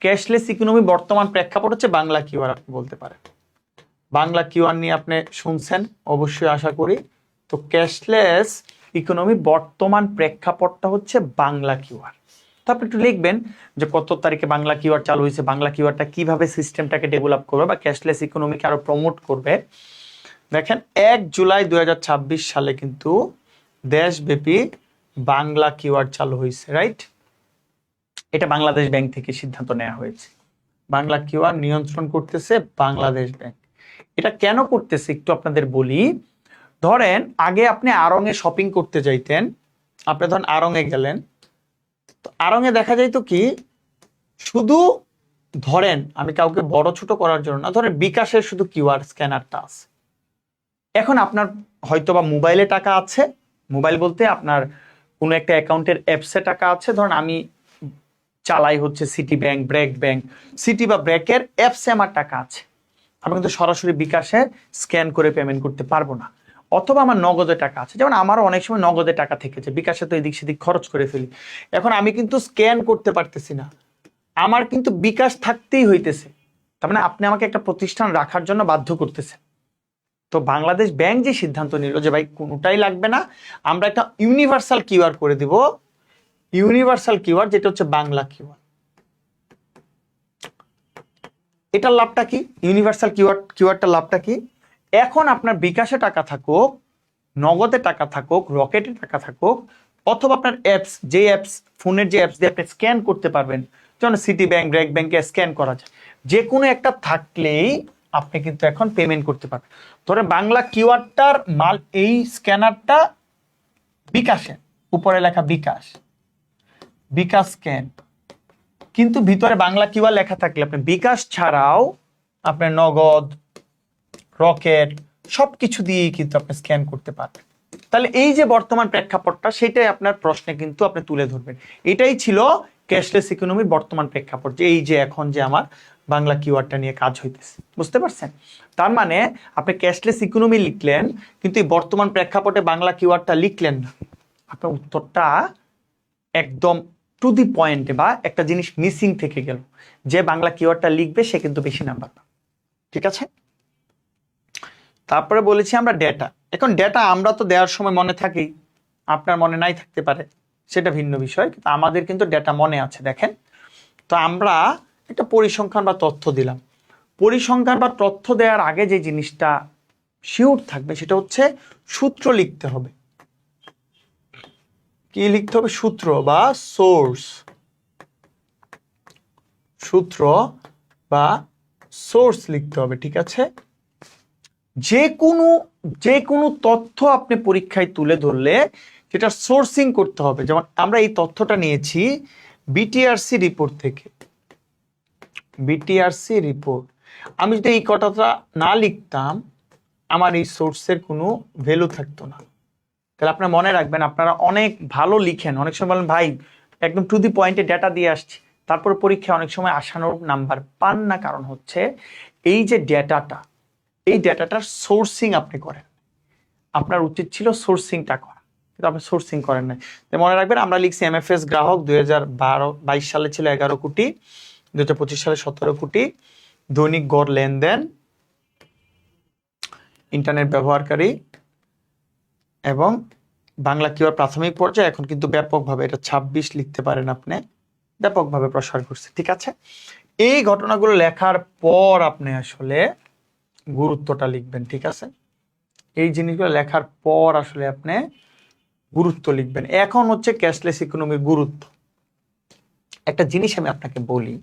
ক্যাশলেস ইকোনমি বর্তমান প্রেক্ষাপট হচ্ছে বাংলা কিউআর। আপনি বলতে পারেন বাংলা কিউআর নিয়ে আপনি শুনছেন অবশ্যই আশা করি। তো ক্যাশলেস ইকোনমি বর্তমান প্রেক্ষাপটটা হচ্ছে বাংলা কিউআর। তারপর একটু লিখবেন যে কত তারিখে বাংলা কিউআর চালু হয়েছে, বাংলা কিউআরটা কিভাবে সিস্টেমটাকে ডেভেলপ করবে বা ক্যাশলেস ইকোনমিকে আরো প্রমোট করবে। দেখেন 1 জুলাই 2026 সালে কিন্তু দেশব্যাপী বাংলা কিউআর চালু হয়েছে, রাইট? এটা বাংলাদেশ ব্যাংক থেকে সিদ্ধান্ত নেওয়া হয়েছে। বাংলা কিউআর নিয়ন্ত্রণ করতেছে বাংলাদেশ ব্যাংক। এটা কেন করতেছে একটু আপনাদের বলি। ধরেন আগে আপনি আড়ং-এ শপিং করতে যাইতেন, আপনি ধরেন আড়ং-এ গেলেন, তো আড়ং-এ দেখা যাইতো কি, শুধু ধরেন আমি কাউকে বড় ছোট করার জন্য না, ধরেন বিকাশের শুধু কিউআর স্ক্যানারটা আছে। এখন আপনার হয়তোবা মোবাইলে টাকা আছে, মোবাইল বলতে আপনার কোনো একটা অ্যাকাউন্টের অ্যাপসে টাকা আছে। ধরুন আমি চালাই হচ্ছে city bank, BRAC bank, city বা ব্র্যাকের অ্যাপসে আমার টাকা আছে। আমি কিন্তু সরাসরি বিকাশে স্ক্যান করে পেমেন্ট করতে পারবো না। অথবা আমার নগদে টাকা আছে, যেমন আমারও অনেক সময় নগদে টাকা থেকেছে, বিকাশে তো এদিক সেদিক খরচ করে ফেলি। এখন আমি কিন্তু স্ক্যান করতে পারতেছি না, আমার কিন্তু বিকাশ থাকতেই হইতেছে। তার মানে আপনি আমাকে একটা প্রতিষ্ঠান রাখার জন্য বাধ্য করতেছেন। তো বাংলাদেশ ব্যাংক যে সিদ্ধান্ত নিল যে ভাই কোনোটাই লাগবে না, আমরা একটা ইউনিভার্সাল কিউআর করে দিব, ইউনিভার্সাল কিউআর যেটা হচ্ছে বাংলা কিউআর। এটার লাভটা কি? ইউনিভার্সাল কিউআরটার লাভটা কি? এখন আপনার বিকাশে টাকা থাকুক, নগদে টাকা থাকুক, রকেটে টাকা থাকুক, অথবা আপনার অ্যাপস, যে অ্যাপস, ফোনের যে অ্যাপস দিয়ে আপনি স্ক্যান করতে পারবেন, যেমন সিটি ব্যাংক, ব্র্যাক ব্যাংকে স্ক্যান করা যায়, যে কোনো একটা থাকলেই আপনি কিন্তু এখন পেমেন্ট করতে পারবেন। ধরেন বাংলা কিউআরটার মাল, এই স্ক্যানারটা বিকাশে, উপরে লেখা বিকাশ, বিকাশ স্ক্যান, কিন্তু ভিতরে বাংলা কিউআর লেখা থাকলে আপনি বিকাশ ছাড়াও আপনার নগদ, রকেট সবকিছু দিয়েই কিন্তু আপনি স্ক্যান করতে পারবেন। তাহলে এই যে বর্তমান প্রেক্ষাপটটা, সেটাই আপনার প্রশ্নে কিন্তু আপনি তুলে ধরবেন। এটাই ছিল ক্যাশলেস ইকোনমির বর্তমান প্রেক্ষাপট, যে এই যে এখন যে আমার বাংলা কিওয়ার্ডটা নিয়ে কাজ হইতেছে, বুঝতে পারছেন? তার মানে আপনি ক্যাশলেস ইকোনমি লিখলেন, কিন্তু এই বর্তমান প্রেক্ষাপটে বাংলা কিওয়ার্ডটা লিখলেন না, আপনার উত্তরটা একদম টু দি পয়েন্টে বা একটা জিনিস মিসিং থেকে গেল। যে বাংলা কিওয়ার্ডটা লিখবে সে কিন্তু বেশি নাম্বার পাবে, ঠিক আছে? তারপরে বলেছি আমরা ডেটা। এখন ডেটা আমরা তো দেওয়ার সময় মনে থাকেই, আপনার মনে নাই থাকতে পারে, সেটা ভিন্ন বিষয়, কিন্তু আমাদের কিন্তু ডেটা মনে আছে। দেখেন, তো আমরা একটা পরিসংখ্যান বা তথ্য দিলাম। পরিসংখ্যান বা তথ্য দেওয়ার আগে যে জিনিসটা শিওর থাকবে সেটা হচ্ছে সূত্র লিখতে হবে। কি লিখতে হবে? সূত্র বা সোর্স, সূত্র বা সোর্স লিখতে হবে, ঠিক আছে? যে কোনো তথ্য আপনি পরীক্ষায় তুলে ধরলে সেটা সোর্সিং করতে হবে। যেমন আমরা এই তথ্যটা নিয়েছি বিটিআরসি রিপোর্ট থেকে, বিটিআরসি রিপোর্ট। আমি যদি এই কথাটা না লিখতাম, আমার এই সোর্সের কোনো ভ্যালু থাকতো না। তাহলে আপনারা মনে রাখবেন, আপনারা অনেক ভালো লিখেন, অনেক সময় বলেন ভাই একদম টু দি পয়েন্টে ডেটা দিয়ে আসছি, তারপর পরীক্ষায় অনেক সময় আশানুরূপ নাম্বার পান না। কারণ হচ্ছে এই যে ডেটাটা, এই ডেটাটার সোর্সিং আপনি করেন। আপনার উচিত ছিল সোর্সিংটা করা, কিন্তু আপনি সোর্সিং করেন নাই। মনে রাখবেন, আমরা লিখছি এমএফএস গ্রাহক 2022 সালে ছিল 11 কোটি, 2025 সালে 17 কোটি, দৈনিক গড় লেনদেন, ইন্টারনেট ব্যবহারকারী এবং বাংলা কিওয়ার্ড প্রাথমিক পর্যায়ে। এখন কিন্তু ব্যাপকভাবে এটা 26 লিখতে পারেন, আপনি ব্যাপকভাবে প্রসার করছে, ঠিক আছে? এই ঘটনাগুলো লেখার পর আপনি আসলে গুরুত্বটা লিখবেন, ঠিক আছে? এই জিনিসগুলো লেখার পর আসলে আপনি গুরুত্ব লিখবেন। এখন হচ্ছে ক্যাশলেস ইকোনমির গুরুত্ব। একটা জিনিস আমি আপনাকে বলি,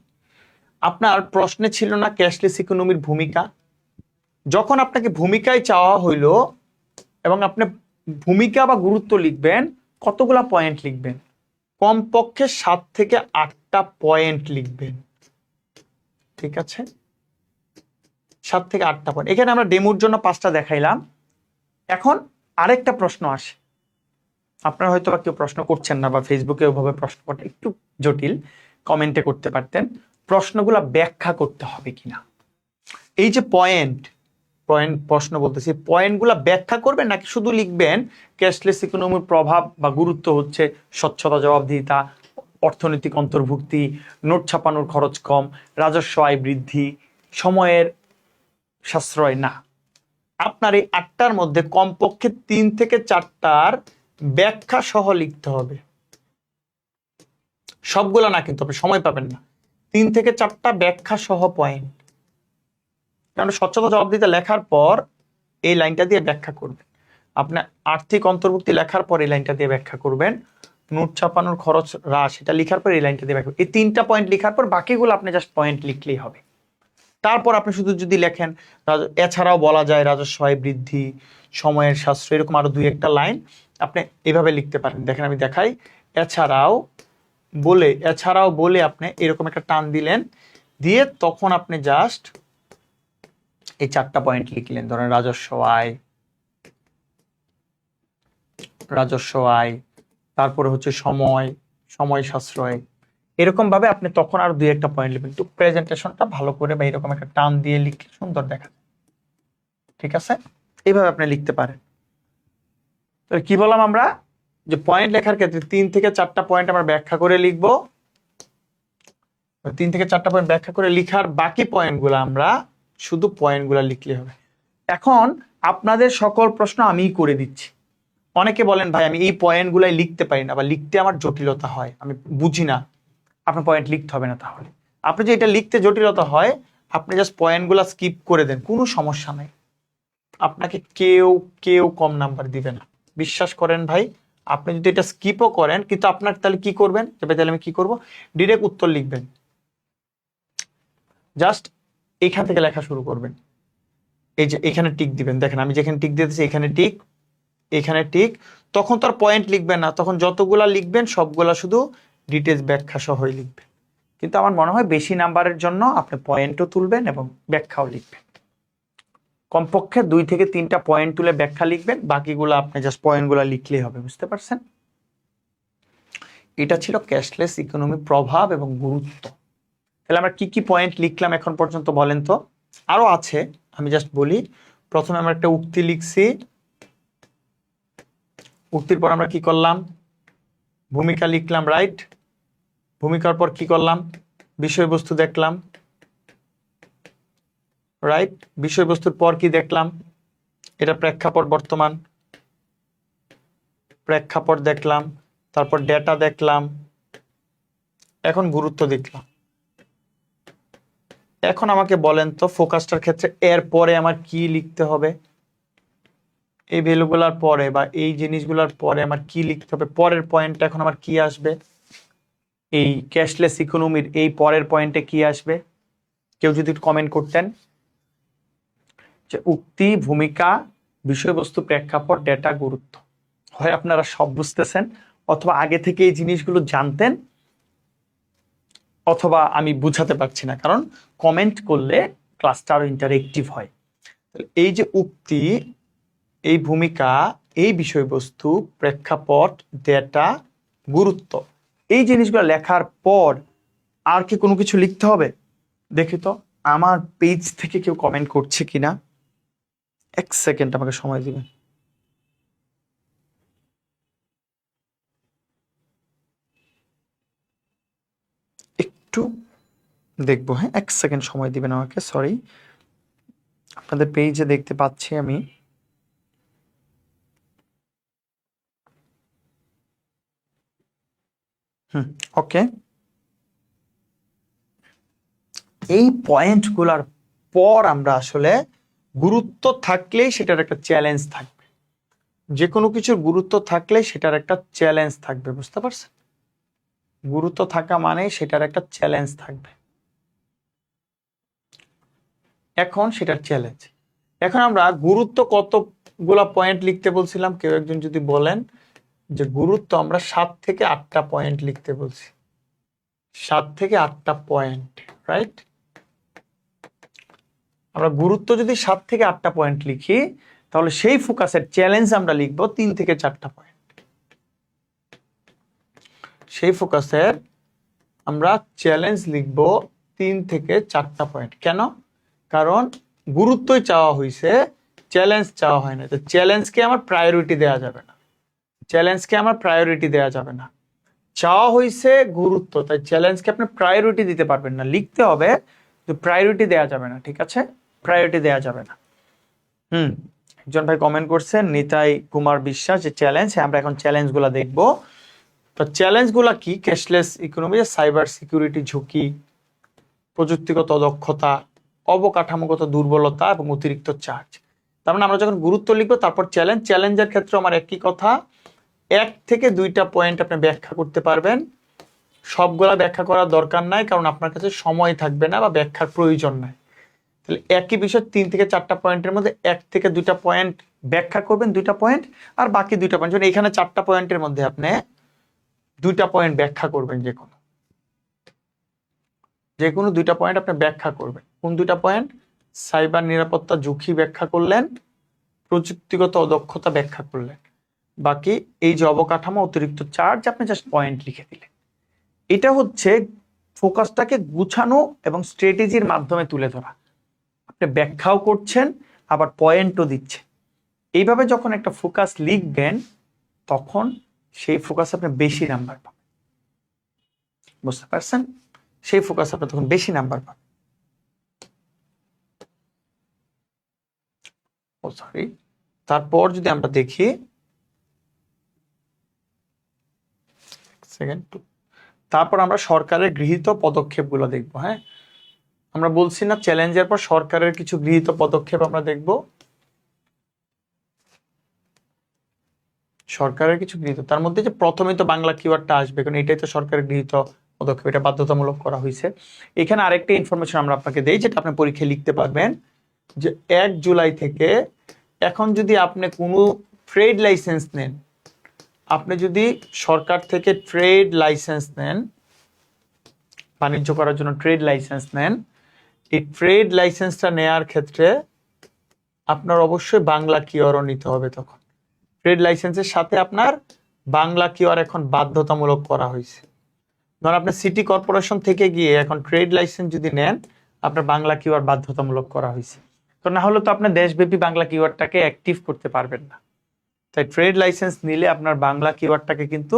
আপনার প্রশ্নে ছিল না ক্যাশলেস ইকোনমির ভূমিকা? যখন আপনাকে ভূমিকায় চাওয়া হইলো এবং আপনি ভূমিকা বা গুরুত্ব লিখবেন, কতগুলা পয়েন্ট লিখবেন? কমপক্ষে 7 থেকে 8টা পয়েন্ট লিখবেন, ঠিক আছে? 7 থেকে 8টা পয়েন্ট। এখানে আমরা ডেমোর জন্য 5টা দেখাইলাম। এখন আরেকটা প্রশ্ন আসে, আপনারা হয়তো বা কেউ প্রশ্ন করছেন না, বা ফেসবুকে ওভাবে প্রশ্ন করতে একটু জটিল, কমেন্টে করতে পারতেন, প্রশ্নগুলা ব্যাখ্যা করতে হবে কিনা। এই যে পয়েন্ট প্রশ্ন বলতেছি, পয়েন্টগুলা ব্যাখ্যা করবেন নাকি শুধু লিখবেন ক্যাশলেস ইকোনমির প্রভাব বা গুরুত্ব হচ্ছে স্বচ্ছতা, জবাবদিহিতা, অর্থনৈতিক অন্তর্ভুক্তি, নোট ছাপানোর খরচ কম, রাজস্ব আয় বৃদ্ধি, সময়ের সাশ্রয়? না, আপনার এই 8টার মধ্যে কমপক্ষে 3 থেকে 4টার ব্যাখ্যা সহ লিখতে হবে। সবগুলা না, কিন্তু আপনি সময় পাবেন না। 3 থেকে 4টা ব্যাখ্যা সহ পয়েন্ট। কারণ স্বচ্ছতা জবাবদিহিতা লেখার পর এই লাইনটা দিয়ে ব্যাখ্যা করবেন, আপনার আর্থিক অন্তর্ভুক্তি লেখার পর এই লাইনটা দিয়ে ব্যাখ্যা করবেন, নোট ছাপানোর খরচ হ্রাস এটা লেখার পর এই লাইনটা দিয়ে ব্যাখ্যা। এই 3টা পয়েন্ট লেখার পর বাকিগুলো আপনি জাস্ট পয়েন্ট লিখলেই হবে। তারপর আপনি শুধু যদি লেখেন এছাড়াও বলা যায় রাজস্ব আয় বৃদ্ধি, সময়ের সাশ্রয়, এরকম আরো 2-1টা লাইন আপনি এভাবে লিখতে পারেন। দেখেন আমি দেখাই, এছাড়াও বলে আপনি এরকম একটা টান দিলেন, দিয়ে তখন আপনি জাস্ট এই 4টা পয়েন্ট লিখলেন। ধরেন রাজস্ব আয়, তারপরে হচ্ছে সময় সাশ্রয়, এরকম ভাবে আপনি তখন আর 2-1টা পয়েন্ট লিখবেন। তো প্রেজেন্টেশনটা ভালো করে বা এরকম একটা টান দিয়ে লিখলে সুন্দর দেখা যায়, ঠিক আছে? এইভাবে আপনি লিখতে পারেন। তো কি বললাম আমরা, যে পয়েন্ট লেখার ক্ষেত্রে 3 থেকে 4টা পয়েন্ট আমরা ব্যাখ্যা করে লিখবো। 3 থেকে 4টা পয়েন্ট ব্যাখ্যা করে লিখার বাকি পয়েন্টগুলো আমরা শুধু পয়েন্টগুলো লিখলে হবে। এখন আপনাদের সকল প্রশ্ন আমিই করে দিচ্ছি। অনেকে বলেন ভাই আমি এই পয়েন্টগুলাই লিখতে পারি না বা লিখতে আমার জটিলতা হয়, আমি বুঝি না। আপনার পয়েন্ট লিখতে হবে না। তাহলে আপনি যে এটা লিখতে জটিলতা হয়, আপনি জাস্ট পয়েন্টগুলো স্কিপ করে দেন, কোনো সমস্যা নাই। আপনাকে কেউ কেউ কম নাম্বার দিবে না, বিশ্বাস করেন ভাই। আপনি যদি এটা স্কিপও করেন, কিন্তু আপনার তাহলে কি করবেন, তাহলে আমি কি করব, ডিরেক্ট উত্তর লিখবেন। জাস্ট এখান থেকে লেখা শুরু করবেন। এই যে এখানে টিক দিবেন, দেখেন আমি যেখানে টিক দিতেছি এখানে টিক, এখানে টিক। তখন তো আর পয়েন্ট লিখবেন না, তখন যতগুলা লিখবেন সবগুলা শুধু ডিটেলস ব্যাখ্যা সহই লিখবেন। কিন্তু আমার মনে হয় বেশি নাম্বারের জন্য আপনি পয়েন্টও তুলবেন এবং ব্যাখ্যাও লিখবেন। কমপক্ষে 2 থেকে 3টা পয়েন্ট তুলে ব্যাখ্যা লিখবেন, বাকিগুলো আপনি জাস্ট পয়েন্টগুলো লিখলেই হবে। বুঝতে পারছেন? এটা ছিল ক্যাশলেস ইকোনমি প্রভাব এবং গুরুত্ব। তাহলে আমরা কি কি পয়েন্ট লিখলাম এখন পর্যন্ত বলেন তো? আরো আছে, আমি জাস্ট বলি। প্রথমে আমরা একটা উক্তি লিখছি, উক্তির পর আমরা কি করলাম, ভূমিকা লিখলাম, রাইট? ভূমিকার পর কি করলাম, বিষয়বস্তু দেখলাম, রাইট? বিষয়বস্তুর পর কি দেখলাম, এটা প্রেক্ষাপট, বর্তমান প্রেক্ষাপট দেখলাম, তারপর ডেটা দেখলাম, এখন গুরুত্ব দেখলাম। এখন আমাকে বলেন তো ফোকাসটার ক্ষেত্রে এর পরে আমার কি লিখতে হবে, এই ভ্যালুগুলার পরে বা এই জিনিসগুলোর পরে আমার কি লিখতে হবে, পরের পয়েন্টটা এখন আমার কি আসবে, এই ক্যাশলেস ইকোনমির এই পরের পয়েন্টে কি আসবে? কেউ যদি কমেন্ট করতেন যে উক্তি, ভূমিকা, বিষয়বস্তু, প্রেক্ষাপট, ডেটা, গুরুত্ব। হয় আপনারা সব বুঝতেছেন, অথবা আগে থেকে এই জিনিসগুলো জানতেন, অথবা আমি বুঝাতে পারছি না, কারণ কমেন্ট করলে ক্লাসটা আরো ইন্টারেক্টিভ হয়। এই যে উক্তি, এই ভূমিকা, এই বিষয়বস্তু, প্রেক্ষাপট, ডেটা, গুরুত্ব, এই জিনিসগুলো লেখার পর আর কি কোনো কিছু লিখতে হবে? দেখি তো আমার পেজ থেকে কেউ কমেন্ট করছে কিনা। 1 সেকেন্ড আমাকে সময় দিবেন। একটু দেখবো, হ্যাঁ 1 সেকেন্ড সময় দিবেন আমাকে, সরি। আপনাদের পেজে দেখতে পাচ্ছি আমি। ওকে, এই পয়েন্টগুলোর পর আমরা আসলে গুরুত্ব থাকলেই সেটার একটা চ্যালেঞ্জ থাকবে। যে কোনো কিছুর গুরুত্ব থাকলে সেটার একটা চ্যালেঞ্জ থাকবে, বুঝতে পারছেন? গুরুত্ব থাকা মানে সেটার একটা চ্যালেঞ্জ থাকবে। এখন সেটার চ্যালেঞ্জ, এখন আমরা গুরুত্ব কতগুলা পয়েন্ট লিখতে বলছিলাম, কেউ একজন যদি বলেন যে গুরুত্ব আমরা 7 থেকে 8টা পয়েন্ট লিখতে বলছি। 7 থেকে 8টা পয়েন্ট, রাইট? আমরা গুরুত্ব যদি 7 থেকে 8টা পয়েন্ট লিখি, তাহলে সেই ফোকাসের চ্যালেঞ্জ আমরা লিখবো 3 থেকে 4টা পয়েন্ট। সেই ফোকাসের আমরা চ্যালেঞ্জ লিখবো 3 থেকে 4টা পয়েন্ট। কেন? কারণ গুরুত্বই চাওয়া হয়েছে, চ্যালেঞ্জ চাওয়া হয় না। তো চ্যালেঞ্জকে আমার প্রায়োরিটি দেওয়া যাবে না, চ্যালেঞ্জকে আমার প্রায়োরিটি দেওয়া যাবে না। চাওয়া হয়েছে গুরুত্ব, তাই চ্যালেঞ্জকে আপনি প্রায়োরিটি দিতে পারবেন না, লিখতে হবে, তো প্রায়োরিটি দেওয়া যাবে না। ঠিক আছে, প্রায়োরিটি দেওয়া যাবে না। একজন ভাই কমেন্ট করছেন, নিতাই কুমার বিশ্বাস, যে চ্যালেঞ্জ। আমরা এখন চ্যালেঞ্জগুলো দেখবো। তো চ্যালেঞ্জগুলো কি? ক্যাশলেস ইকোনমি, সাইবার সিকিউরিটি ঝুঁকি, প্রযুক্তিগত দক্ষতা, অবকাঠামোগত দুর্বলতা এবং অতিরিক্ত চার্জ। তার মানে আমরা যখন গুরুত্ব লিখবো তারপর চ্যালেঞ্জ, চ্যালেঞ্জের ক্ষেত্রে আমার একই কথা, 1 থেকে 2টা পয়েন্ট আপনি ব্যাখ্যা করতে পারবেন। সবগুলা ব্যাখ্যা করার দরকার নাই, কারণ আপনার কাছে সময় থাকবে না বা ব্যাখ্যার প্রয়োজন নাই। তাহলে একই বিষয় 3 থেকে 4টা পয়েন্টের মধ্যে 1 থেকে 2টা পয়েন্ট ব্যাখ্যা করবেন, 2টা পয়েন্ট, আর বাকি 2টা পয়েন্ট, যেমন এখানে 4টা পয়েন্টের মধ্যে আপনি 2টা পয়েন্ট ব্যাখ্যা করবেন। যে কোনো 2টা পয়েন্ট আপনি ব্যাখ্যা করবেন। কোন 2টা পয়েন্ট? সাইবার নিরাপত্তা ঝুঁকি ব্যাখ্যা করলেন, প্রযুক্তিগত অদক্ষতা ব্যাখ্যা করলেন, বাকি এই যে অবকাঠামো, অতিরিক্ত চার্জ, আপনি জাস্ট পয়েন্ট লিখে দিলেন। এটা হচ্ছে ফোকাসটাকে গুছানো এবং স্ট্র্যাটেজির মাধ্যমে তুলে ধরা। আপনি ব্যাখ্যাও করছেন, আবার পয়েন্টও দিচ্ছেন। এইভাবে যখন একটা ফোকাস লিখবেন, তখন সেই ফোকাস আপনি বেশি নাম্বার পাবেন। বুঝতে পারছেন? সেই ফোকাস আপনি তখন বেশি নাম্বার পাবেন। সরি, তারপর যদি আমরা দেখি সেকেন্ড, তারপর আমরা সরকারের গৃহীত পদক্ষেপগুলো দেখব। হ্যাঁ, আমরা বলছি না চ্যালেঞ্জের পর সরকারের কিছু গৃহীত পদক্ষেপ আমরা দেখব। সরকারের কিছু গৃহীত, তার মধ্যে যে প্রথমেই তো বাংলা কিওয়ার্ডটা আসবে, কারণ এটাই তো সরকারের গৃহীত পদক্ষেপ, এটা বাধ্যতামূলক করা হয়েছে। এখানে আরেকটা ইনফরমেশন আমরা আপনাকে দেই, যেটা আপনি পরীক্ষায় লিখতে পারবেন, যে 1 জুলাই থেকে এখন যদি আপনি কোনো ট্রেড লাইসেন্স নেন, আপনি যদি সরকার থেকে ট্রেড লাইসেন্স নেন, বাণিজ্য করার জন্য ট্রেড লাইসেন্স নেন, এই ট্রেড লাইসেন্সটা নেয়ার ক্ষেত্রে আপনার অবশ্যই বাংলা কিওয়ার্ডও নিতে হবে। তখন ট্রেড লাইসেন্সের সাথে আপনার বাংলা কিওয়ার্ড এখন বাধ্যতামূলক করা হয়েছে। ধরুন আপনি সিটি কর্পোরেশন থেকে গিয়ে এখন ট্রেড লাইসেন্স যদি নেন, আপনার বাংলা কিওয়ার্ড বাধ্যতামূলক করা হয়েছে। তো না হলে তো আপনি দেশব্যাপী বাংলা কিওয়ার্ডটাকে অ্যাক্টিভ করতে পারবেন না। তাই ট্রেড লাইসেন্স নিলে আপনার বাংলা কিওয়ার্ডটাকে কিন্তু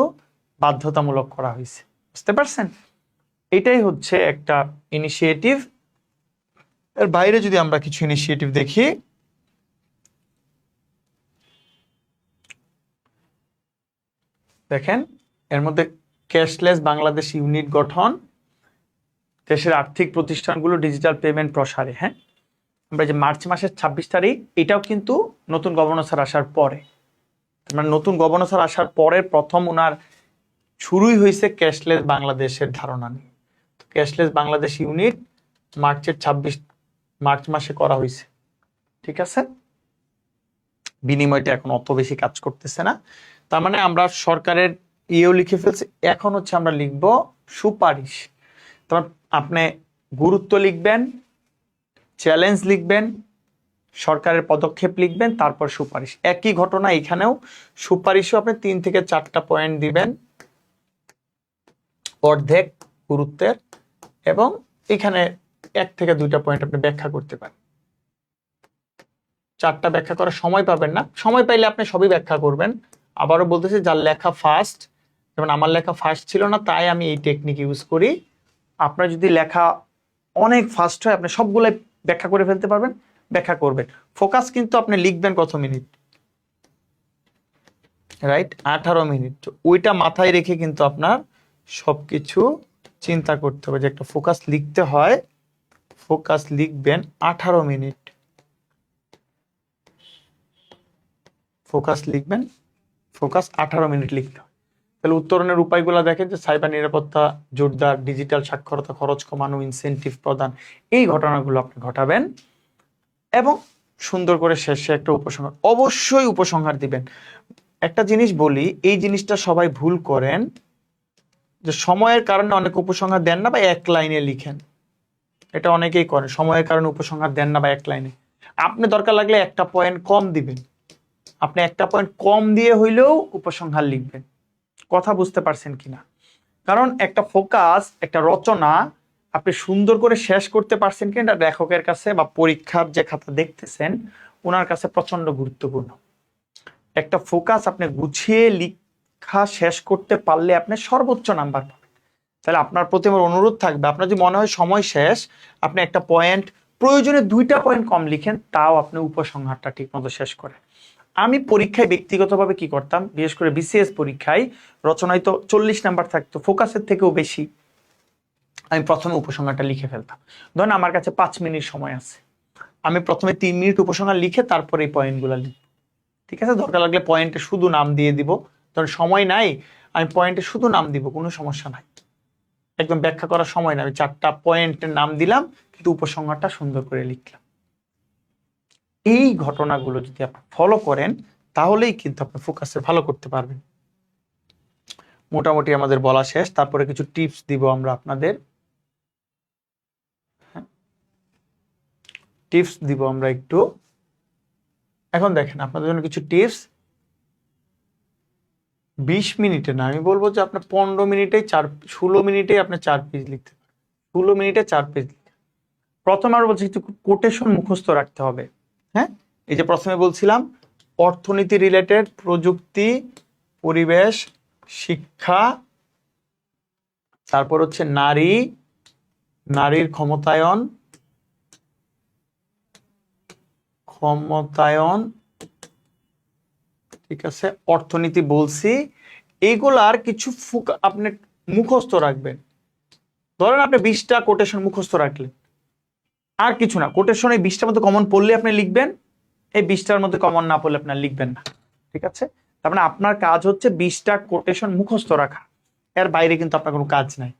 বাধ্যতামূলক করা হয়েছে। বুঝতে পারছেন? এটাই হচ্ছে একটা ইনিশিয়েটিভ। এর বাইরে যদি আমরা কিছু ইনিশিয়েটিভ দেখি, দেখেন এর মধ্যে ক্যাশলেস বাংলাদেশ ইউনিট গঠন, দেশের আর্থিক প্রতিষ্ঠানগুলো ডিজিটাল পেমেন্ট প্রসারে। হ্যাঁ, আমরা যে মার্চ মাসের 26 তারিখ, এটাও কিন্তু নতুন গভর্নর আসার পরে, মানে নতুন গভর্নর আসার পরে প্রথম ওনার শুরুই হয়েছে ক্যাশলেস বাংলাদেশের ধারণা নিয়ে। তো ক্যাশলেস বাংলাদেশ ইউনিট মার্চ মাসে করা হয়েছে। ঠিক আছে, বিনিময়টা এখন অত বেশি কাজ করতেছে না। তার মানে আমরা সরকারের ইয়েও লিখে ফেলছি, এখন হচ্ছে আমরা লিখব সুপারিশ। তোমার আপনি গুরুত্ব লিখবেন, চ্যালেঞ্জ লিখবেন, সরকারের পদক্ষেপ লিখবেন, তারপর সুপারিশ। একই ঘটনা এখানেও, সুপারিশও আপনি 3 থেকে 4টা পয়েন্ট দিবেন, অর্ধেক গুরুত্বের, এবং এখানে 1 থেকে 2টা পয়েন্ট আপনি ব্যাখ্যা করতে পারেন। 4টা ব্যাখ্যা করার সময় পাবেন না, সময় পাইলে আপনি সবই ব্যাখ্যা করবেন। আবারও বলতেছি, যার লেখা ফার্স্ট, যেমন আমার লেখা ফার্স্ট ছিল না, তাই আমি এই টেকনিক ইউজ করি। আপনার যদি লেখা অনেক ফাস্ট হয়, আপনি সবগুলাই ব্যাখ্যা করে ফেলতে পারবেন, ব্যাখ্যা করবেন। ফোকাস কিন্তু আপনি লিখবেন কত মিনিট, রাইট, 18 মিনিট। ওইটা মাথায় রেখে কিন্তু আপনার সবকিছু চিন্তা করতে হবে, যে একটা ফোকাস লিখতে হয়, ফোকাস লিখবেন 18 মিনিট, ফোকাস লিখবেন, ফোকাস 18 মিনিট লিখতে হয়। তাহলে উত্তরণের উপায়গুলো দেখেন, যে সাইবার নিরাপত্তা জোরদার, ডিজিটাল সাক্ষরতা, খরচ কমানো, ইনসেন্টিভ প্রদান, এই ঘটনাগুলো আপনি ঘটাবেন, এবং সুন্দর করে শেষে একটা উপসংহার, অবশ্যই উপসংহার দিবেন। একটা জিনিস বলি, এই জিনিসটা সবাই ভুল করেন, যে সময়ের কারণে অনেক উপসংহার দেন না বা 1 লাইনে লিখেন। এটা অনেকেই করেন, সময়ের কারণে উপসংহার দেন না বা 1 লাইনে। আপনি দরকার লাগলে 1টা পয়েন্ট কম দিবেন, আপনি 1টা পয়েন্ট কম দিয়ে হইলেও উপসংহার লিখবেন। কথা বুঝতে পারছেন কিনা? কারণ একটা ফোকাস, একটা রচনা আপনি সুন্দর করে শেষ করতে পারছেন কিনা, লেখকের কাছে বা পরীক্ষার যে খাতা দেখতেছেন ওনার কাছে প্রচন্ড গুরুত্বপূর্ণ। একটা ফোকাস আপনি গুছিয়ে লেখা শেষ করতে পারলে আপনি সর্বোচ্চ নাম্বার পাবেন। তাহলে আপনার প্রতি আমার অনুরোধ থাকবে, আপনার যদি মনে হয় সময় শেষ, আপনি একটা পয়েন্ট, প্রয়োজনে 2টা পয়েন্ট কম লিখেন, তাও আপনি উপসংহারটা ঠিক মতো শেষ করেন। আমি পরীক্ষায় ব্যক্তিগতভাবে কি করতাম, বিশেষ করে বিসিএস পরীক্ষায় রচনায় তো 40 নাম্বার থাকতো, ফোকাসের থেকেও বেশি, আমি প্রথমে উপসংহারটা লিখে ফেলতাম। ধরেন আমার কাছে 5 মিনিট সময় আছে, আমি প্রথমে 3 মিনিট উপসংহার লিখে তারপরে এই পয়েন্টগুলো লিখব। ঠিক আছে, দরকার লাগলে পয়েন্টে শুধু নাম দিয়ে দিব, ধরেন সময় নাই, আমি পয়েন্টে শুধু নাম দিব, কোনো সমস্যা নাই, একদম ব্যাখ্যা করার সময় না, আমি 4টা পয়েন্টের নাম দিলাম, কিন্তু উপসংহারটা সুন্দর করে লিখলাম। এই ঘটনাগুলো যদি আপনি ফলো করেন, তাহলেই কিন্তু আপনি ফোকাসে ভালো করতে পারবেন। মোটামুটি আমাদের বলা শেষ, তারপরে কিছু টিপস দিব আমরা আপনাদের, টিপস দিব আমরা একটু। এখন দেখেন আপনাদের জন্য কিছু টিপস, 20 মিনিটে না, আমি বলবো যে আপনার 15 মিনিটে 16 মিনিটে আপনি 4 পেজ লিখতে পারেন, 16 মিনিটে 4 পেজ লিখতে। প্রথমে আর বলছি কিছু কোটেশন মুখস্থ রাখতে হবে। হ্যাঁ, এই যে প্রথমে বলছিলাম অর্থনীতি রিলেটেড, প্রযুক্তি, পরিবেশ, শিক্ষা, তারপর হচ্ছে নারী, নারীর ক্ষমতায়ন, ক্ষমতায়ন, ঠিক আছে, অর্থনীতি বলছি। এইগুলার কিছু আপনি মুখস্থ রাখবেন। ধরেন আপনি 20টা কোটেশন মুখস্থ রাখলেন, আর কিছু না, কোটেশন এই 20টার মধ্যে কমন পড়লে আপনি লিখবেন, এই 20টার মধ্যে কমন না পড়লে আপনার লিখবেন না, ঠিক আছে। তার মানে আপনার কাজ হচ্ছে 20টা কোটেশন মুখস্থ রাখা, এর বাইরে কিন্তু আপনার কোনো কাজ নাই।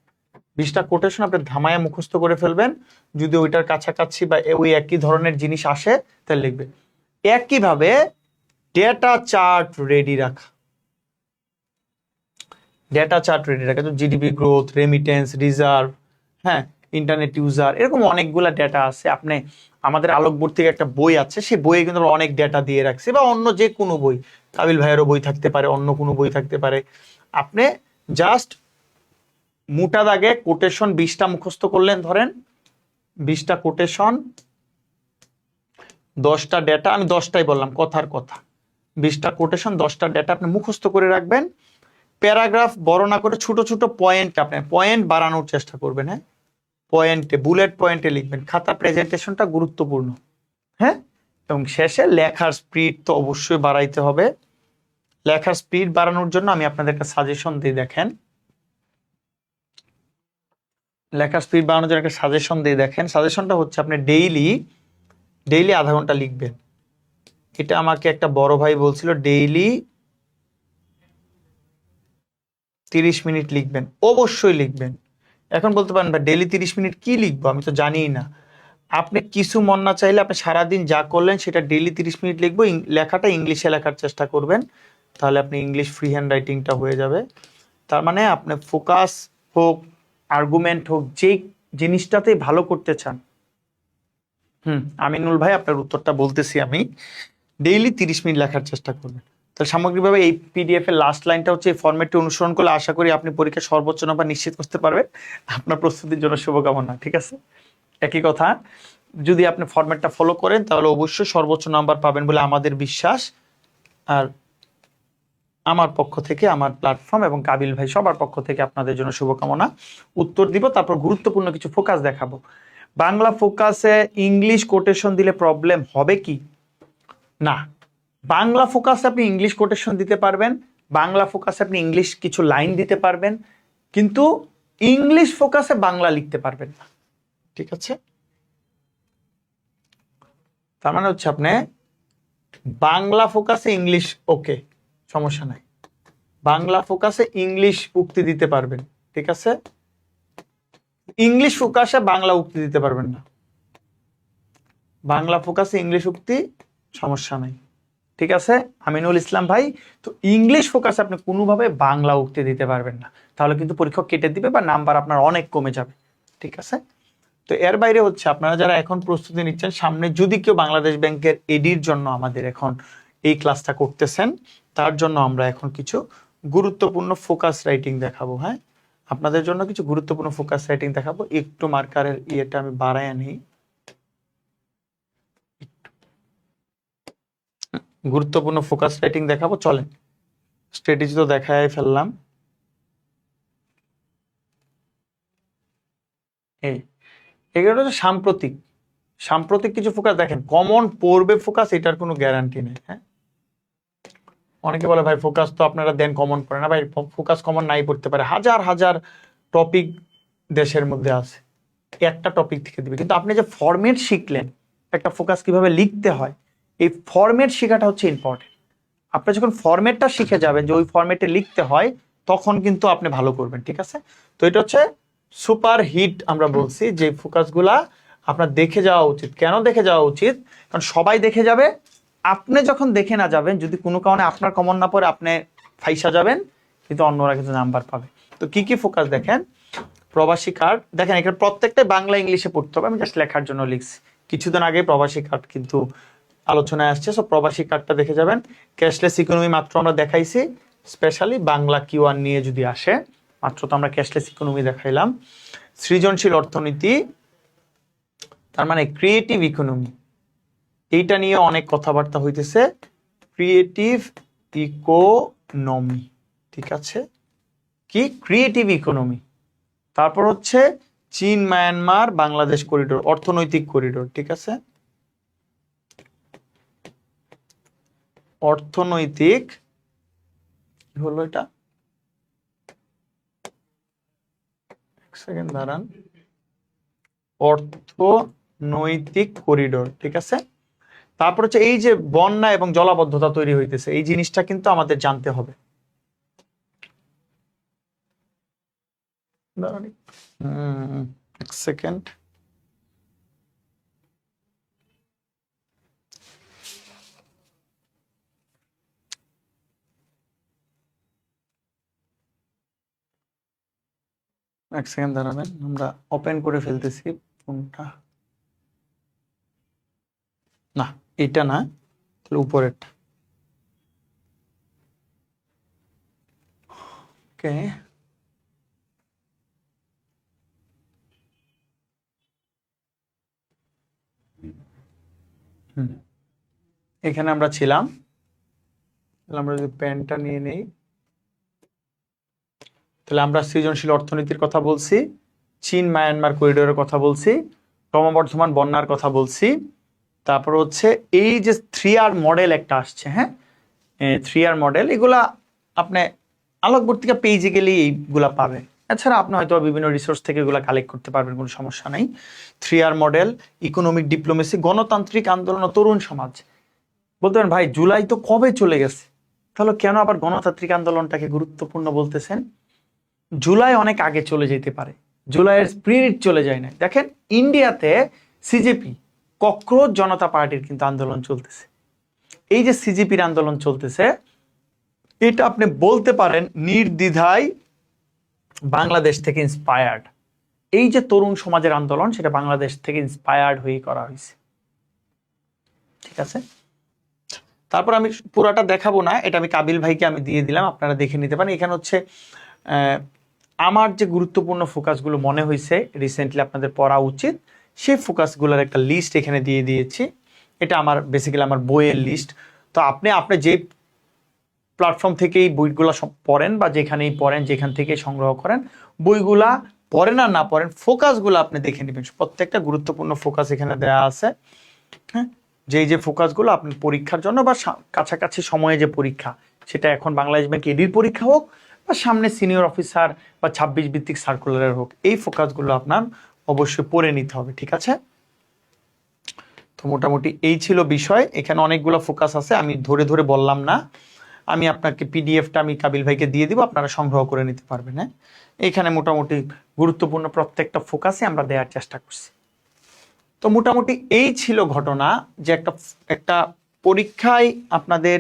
20টা কোটেশন আপনি ধামায়া মুখস্থ করে ফেলবেন, যদি ওইটার কাছাকাছি বা ওই একই ধরনের জিনিস আসে তাহলে লিখবেন। একইভাবে ডেটা চার্ট রেডি রাখা, ডেটা চার্ট রেডি রাখা, তো জিডিপি গ্রোথ, রেমিটেন্স, রিজার্ভ, হ্যাঁ, ইন্টারনেট ইউজার, এরকম অনেকগুলা ডেটা আছে। আপনি আমাদের আলোকবোর্ড থেকে একটা বই আছে, সেই বইয়ে কিন্তু আমরা অনেক ডেটা দিয়ে রাখছি, বা অন্য যে কোনো বই, কাবিল ভাইয়েরও বই থাকতে পারে, অন্য কোনো বই থাকতে পারে। আপনি জাস্ট মোটা দাগে কোটেশন 20টা মুখস্থ করলেন, ধরেন 20টা কোটেশন, 10টা ডেটা, আমি 10টাই বললাম কথার কথা, 20টা কোটেশন 10টা ডেটা আপনি মুখস্থ করে রাখবেন। প্যারাগ্রাফ বড় না করে ছোট ছোট পয়েন্ট, আপনি পয়েন্ট বাড়ানোর চেষ্টা করবেন, হ্যাঁ, পয়েন্টে, বুলেট পয়েন্টে লিখবেন। খাতা প্রেজেন্টেশনটা গুরুত্বপূর্ণ, হ্যাঁ। এবং শেষে লেখার স্পিড তো অবশ্যই বাড়াইতে হবে। লেখার স্পিড বাড়ানোর জন্য আমি আপনাদেরকে সাজেশন দিই, দেখেন, লেখার স্পিড বাড়ানোর জন্য একটা সাজেশন দিই, দেখেন। সাজেশনটা হচ্ছে আপনি ডেইলি আধা ঘন্টা লিখবেন। এটা আমাকে একটা বড় ভাই বলছিল, ডেইলি 30 মিনিট লিখবেন, অবশ্যই লিখবেন। এখন বলতে পারেন ভাই ডেইলি 30 মিনিট কি লিখবো, আমি তো জানিই না। আপনি কিছু মন না চাইলে আপনি সারাদিন যা করলেন সেটা ডেইলি 30 মিনিট লিখবো। লেখাটা ইংলিশে লেখার চেষ্টা করবেন, তাহলে আপনি ইংলিশ ফ্রি হ্যান্ড রাইটিংটা হয়ে যাবে। তার মানে আপনি ফোকাস হোক, আর্গুমেন্ট হোক, যে জিনিসটাতেই ভালো করতে চান, আমিনুল ভাই আপনার উত্তরটা বলতেছি আমি, ডেইলি 30 মিনিট লেখার চেষ্টা করবেন। তাহলে সামগ্রিকভাবে এই পিডিএফ এর লাস্ট লাইনটা হচ্ছে, এই ফরম্যাটটি অনুসরণ করলে আশা করি আপনি পরীক্ষায় সর্বোচ্চ নাম্বার নিশ্চিত করতে পারবেন। আপনার প্রস্তুতির জন্য শুভকামনা, ঠিক আছে। একই কথা, যদি আপনি ফরম্যাটটা ফলো করেন তাহলে অবশ্যই সর্বোচ্চ নাম্বার পাবেন বলে আমাদের বিশ্বাস। আর আমার পক্ষ থেকে, আমার প্ল্যাটফর্ম এবং কাবিল ভাই সবার পক্ষ থেকে আপনাদের জন্য শুভকামনা। উত্তর দিব, তারপর গুরুত্বপূর্ণ কিছু ফোকাস দেখাবো। বাংলা ফোকাসে ইংলিশ কোটেশন দিলে প্রবলেম হবে কি? না, বাংলা ফোকাসে আপনি ইংলিশ কোটেশন দিতে পারবেন, বাংলা ফোকাসে আপনি ইংলিশ কিছু লাইন দিতে পারবেন, কিন্তু ইংলিশ ফোকাসে বাংলা লিখতে পারবেন না, ঠিক আছে। তার মানে হচ্ছে আপনি বাংলা ফোকাসে ইংলিশ, ওকে, সমস্যা নাই, বাংলা ফোকাসে ইংলিশ উক্তি দিতে পারবেন, ঠিক আছে। ইংলিশ ফোকাসে বাংলা উক্তি দিতে পারবেন না, বাংলা ফোকাসে ইংলিশ উক্তি সমস্যা নাই, ঠিক আছে আমিনুল ইসলাম ভাই। তো ইংলিশ ফোকাসে আপনি কোনোভাবে বাংলা উক্তি দিতে পারবেন না, তাহলে কিন্তু পরীক্ষা কেটে দিবে বা নাম্বার আপনার অনেক কমে যাবে, ঠিক আছে। তো এর বাইরে হচ্ছে আপনারা যারা এখন প্রস্তুতি নিচ্ছেন, সামনে যদি কেউ বাংলাদেশ ব্যাংকের এডির জন্য আমাদের এখন এই ক্লাসটা করতেছেন, তার জন্য আমরা এখন কিছু গুরুত্বপূর্ণ ফোকাস রাইটিং দেখাবো, হ্যাঁ, আপনাদের জন্য কিছু গুরুত্বপূর্ণ ফোকাস রাইটিং দেখাবো। একটু মার্কারের ইয়েটা আমি বাড়ায় নিই, গুরুত্বপূর্ণ ফোকাস রাইটিং দেখাবো, চলেন। স্ট্র্যাটেজি তো দেখাই ফেললাম, এই এগুলো হচ্ছে সাম্প্রতিক সাম্প্রতিক কিছু ফোকাস। দেখেন কমন পড়বে ফোকাস, এটার কোনো গ্যারান্টি নেই, হ্যাঁ। অনেকে বলে ভাই ফোকাস তো আপনারা দেন কমন পড়ে না, ভাই ফোকাস কমন নাই পড়তে পারে, হাজার হাজার টপিক দেশের মধ্যে আছে, একটা টপিক থেকে দিবে। কিন্তু আপনি যে ফরম্যাট শিখলেন, একটা ফোকাস কিভাবে লিখতে হয়, এই ফরম্যাট শেখাটা হচ্ছে ইম্পর্টেন্ট। আপনি যখন ফরম্যাটটা শিখে যাবেন যে ওই ফরম্যাটে লিখতে হয়, তখন কিন্তু আপনি ভালো করবেন, ঠিক আছে। তো এটা হচ্ছে সুপার হিট, আমরা বলছি যে ফোকাসগুলা আপনার দেখে যাওয়া উচিত। কেন দেখে যাওয়া উচিত? কারণ সবাই দেখে যাবে, আপনি যখন দেখে না যাবেন, যদি কোনো কারণে আপনার কমন না পড়ে, আপনি ফাইসা যাবেন, কিন্তু অন্যরা কিন্তু নাম্বার পাবে। তো কি কি ফোকাস দেখেন, প্রবাসী কার্ড, দেখেন এখানে প্রত্যেকটাই বাংলা ইংলিশে পড়তে হবে, আমি জাস্ট লেখার জন্য লিখছি। কিছুদিন আগে প্রবাসী কার্ড কিন্তু আলোচনায় আসছে, সো প্রবাসী কার্ডটা দেখে যাবেন। ক্যাশলেস ইকোনমি মাত্র আমরা দেখাইছি, স্পেশালি বাংলা কিওয়ান নিয়ে যদি আসে, মাত্র তো আমরা ক্যাশলেস ইকোনমি দেখাইলাম। সৃজনশীল অর্থনীতি, তার মানে ক্রিয়েটিভ ইকোনমি, এইটা নিয়ে অনেক কথাবার্তা হইতেছে, ক্রিয়েটিভ ইকোনমি, ঠিক আছে, কি ক্রিয়েটিভ ইকোনমি। তারপর হচ্ছে চীন মায়ানমার বাংলাদেশ করিডোর, অর্থনৈতিক করিডোর, ঠিক আছে। অর্থনৈতিক, কি হলো এটা, এক সেকেন্ড দাঁড়ান, অর্থনৈতিক করিডোর, ঠিক আছে। তারপর হচ্ছে এই যে বন্যা এবং জলাবদ্ধতা তৈরি হইতেছে, এই জিনিসটা কিন্তু আমাদের জানতে হবে। এক সেকেন্ড, দাঁড়াবেন, আমরা ওপেন করে ফেলতেছি কোনটা, না এটা না, তাহলে উপরেরটা। ওকে, এখানে আমরা ছিলাম, আমরা যদি পেনটা নিয়ে নেই, তাহলে আমরা সৃজনশীল অর্থনীতির কথা বলছি, চীন মায়ানমার করিডোরের কথা বলছি, ক্রমবর্ধমান বন্যার কথা বলছি, তারপর হচ্ছে এই যে 3R মডেল একটা আসছে, হ্যাঁ 3R মডেল, এগুলা আপনি আলোকবর্তিকা পেজে গেলে এইগুলা পাবেন, এছাড়া আপনি হয়তো বিভিন্ন রিসোর্স থেকে এগুলা কালেক্ট করতে পারবেন, কোনো সমস্যা নাই। 3R মডেল, ইকোনমিক ডিপ্লোমেসি, গণতান্ত্রিক আন্দোলন ও তরুণ সমাজ। বলতে পারেন ভাই জুলাই তো কবে চলে গেছে, তাহলে কেন আবার গণতান্ত্রিক আন্দোলনটাকে গুরুত্বপূর্ণ বলতেছেন? জুলাই অনেক আগে চলে যেতে পারে, জুলাইয়ের স্পিরিট চলে যায় না। দেখেন ইন্ডিয়াতে সিজেপি, ককরোচ জনতা পার্টির কিন্তু আন্দোলন চলতেছে। এই যে সিজেপির আন্দোলন চলতেছে, এটা আপনি বলতে পারেন নির্দ্বিধায় বাংলাদেশ থেকে ইন্সপায়ার্ড। এই যে তরুণ সমাজের আন্দোলন, সেটা বাংলাদেশ থেকে ইন্সপায়ার্ড হয়ে করা হয়েছে, ঠিক আছে। তারপর আমি পুরাটা দেখাবো না, এটা আমি কাবিল ভাইকে আমি দিয়ে দিলাম, আপনারা দেখে নিতে পারেন। এখানে হচ্ছে আমার যে গুরুত্বপূর্ণ ফোকাসগুলো মনে হয়েছে রিসেন্টলি আপনাদের পড়া উচিত, সেই ফোকাসগুলোর একটা লিস্ট এখানে দিয়ে দিয়েছি। এটা আমার বেসিক্যালি আমার বইয়ের লিস্ট। তো আপনি যে প্ল্যাটফর্ম থেকেই বইগুলো সব পড়েন বা যেখানেই পড়েন, যেখান থেকে সংগ্রহ করেন, বইগুলা পড়েন আর না পড়েন, ফোকাসগুলো আপনি দেখে নেবেন। প্রত্যেকটা গুরুত্বপূর্ণ ফোকাস এখানে দেওয়া আছে, হ্যাঁ। যে ফোকাসগুলো আপনি পরীক্ষার জন্য বা কাছাকাছি সময়ে যে পরীক্ষা, সেটা এখন বাংলাদেশ ব্যাংক এডির পরীক্ষা হোক বা সামনে সিনিয়র অফিসার বা 26 ভিত্তিক সার্কুলারের হোক, এই ফোকাসগুলো আপনার অবশ্যই পড়ে নিতে হবে, ঠিক আছে। তো মোটামুটি এই ছিল বিষয়। এখানে অনেকগুলো ফোকাস আছে, আমি ধরে ধরে বললাম না, আমি আপনাকে পিডিএফটা আমি কাবিল ভাইকে দিয়ে দিব, আপনারা সংগ্রহ করে নিতে পারবেন। হ্যাঁ, এইখানে মোটামুটি গুরুত্বপূর্ণ প্রত্যেকটা ফোকাসই আমরা দেওয়ার চেষ্টা করছি। তো মোটামুটি এই ছিল ঘটনা, যে একটা পরীক্ষায় আপনাদের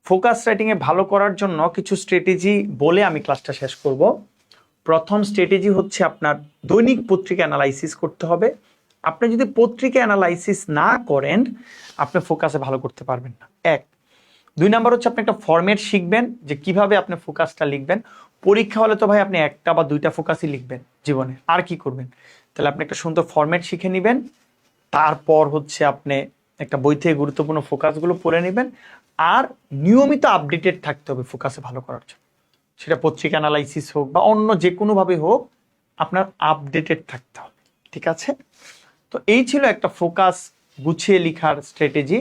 ফোকাস রাইটিংয়ে ভালো করার জন্য কিছু স্ট্র্যাটেজি বলে আমি ক্লাসটা শেষ করব। প্রথম স্ট্র্যাটেজি হচ্ছে আপনার দৈনিক পত্রিকা অ্যানালাইসিস করতে হবে। আপনি যদি পত্রিকা অ্যানালাইসিস না করেন, আপনি ফোকাসে ভালো করতে পারবেন না। 1, 2 নাম্বার হচ্ছে আপনি একটা ফরম্যাট শিখবেন, যে কিভাবে আপনি ফোকাসটা লিখবেন। পরীক্ষা হলে তো ভাই আপনি একটা বা দুইটা ফোকাসই লিখবেন জীবনে, আর কি করবেন? তাহলে আপনি একটা সুন্দর ফরম্যাট শিখে নেবেন। তারপর হচ্ছে আপনি একটা বই থেকে গুরুত্বপূর্ণ ফোকাসগুলো পড়ে নেবেন, আর নিয়মিত আপডেটেড থাকতে হবে ফোকাসে ভালো করার জন্য। সেটা পত্রিকা অ্যানালাইসিস হোক বা অন্য যে কোনোভাবে হোক, আপনার আপডেটেড থাকতে হবে, ঠিক আছে। তো এই ছিল একটা ফোকাস গুছিয়ে লেখার স্ট্র্যাটেজি।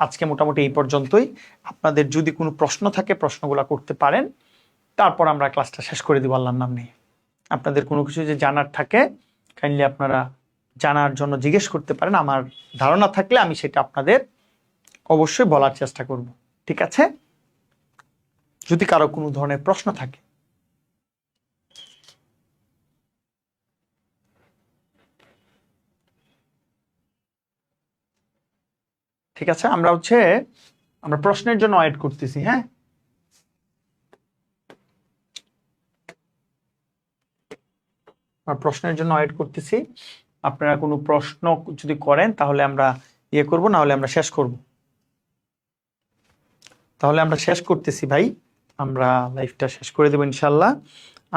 আজকে মোটামুটি এই পর্যন্তই। আপনাদের যদি কোনো প্রশ্ন থাকে, প্রশ্নগুলো করতে পারেন, তারপর আমরা ক্লাসটা শেষ করে দিব আল্লাহর নাম নিয়ে। আপনাদের কোনো কিছু যে জানার থাকে, কাইন্ডলি আপনারা জানার জন্য জিজ্ঞেস করতে পারেন। আমার ধারণা থাকলে আমি সেটা আপনাদের অবশ্যই বলার চেষ্টা করব, ঠিক আছে। যদি কারো কোনো ধরনের প্রশ্ন থাকে। ঠিক আছে, আমরা প্রশ্নের জন্য ওয়েট করতেছি। হ্যাঁ, প্রশ্নের জন্য ওয়েট করতেছি। আপনারা কোনো প্রশ্ন যদি করেন তাহলে আমরা করব, না হলে আমরা শেষ করব। তাহলে আমরা শেষ করতেছি ভাই, আমরা লাইভটা শেষ করে দেব ইনশাল্লাহ।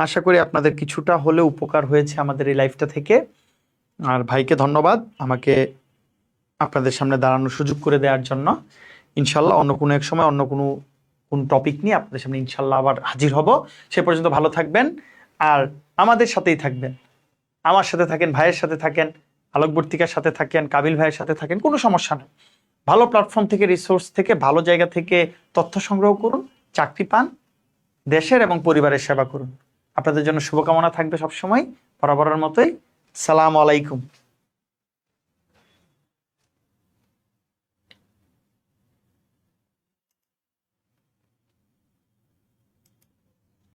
আশা করি আপনাদের কিছুটা হলেও উপকার হয়েছে আমাদের এই লাইভটা থেকে। আর ভাইকে ধন্যবাদ আমাকে আপনাদের সামনে দাঁড়ানোর সুযোগ করে দেওয়ার জন্য। ইনশাল্লাহ অন্য কোনো এক সময় অন্য কোনো টপিক নিয়ে আপনাদের সামনে ইনশাল্লাহ আবার হাজির হব। সে পর্যন্ত ভালো থাকবেন আর আমাদের সাথেই থাকবেন। আমার সাথে থাকেন, ভাইয়ের সাথে থাকেন, আলোকবর্তিকার সাথে থাকেন, কাবিল ভাইয়ের সাথে থাকেন, কোনো সমস্যা নেই। ভালো প্ল্যাটফর্ম থেকে, রিসোর্স থেকে, ভালো জায়গা থেকে তথ্য সংগ্রহ করুন, চাকরি পান, দেশের এবং পরিবারের সেবা করুন। আপনাদের জন্য শুভকামনা থাকবে সবসময় বরাবরের মতোই। সালাম আলাইকুম।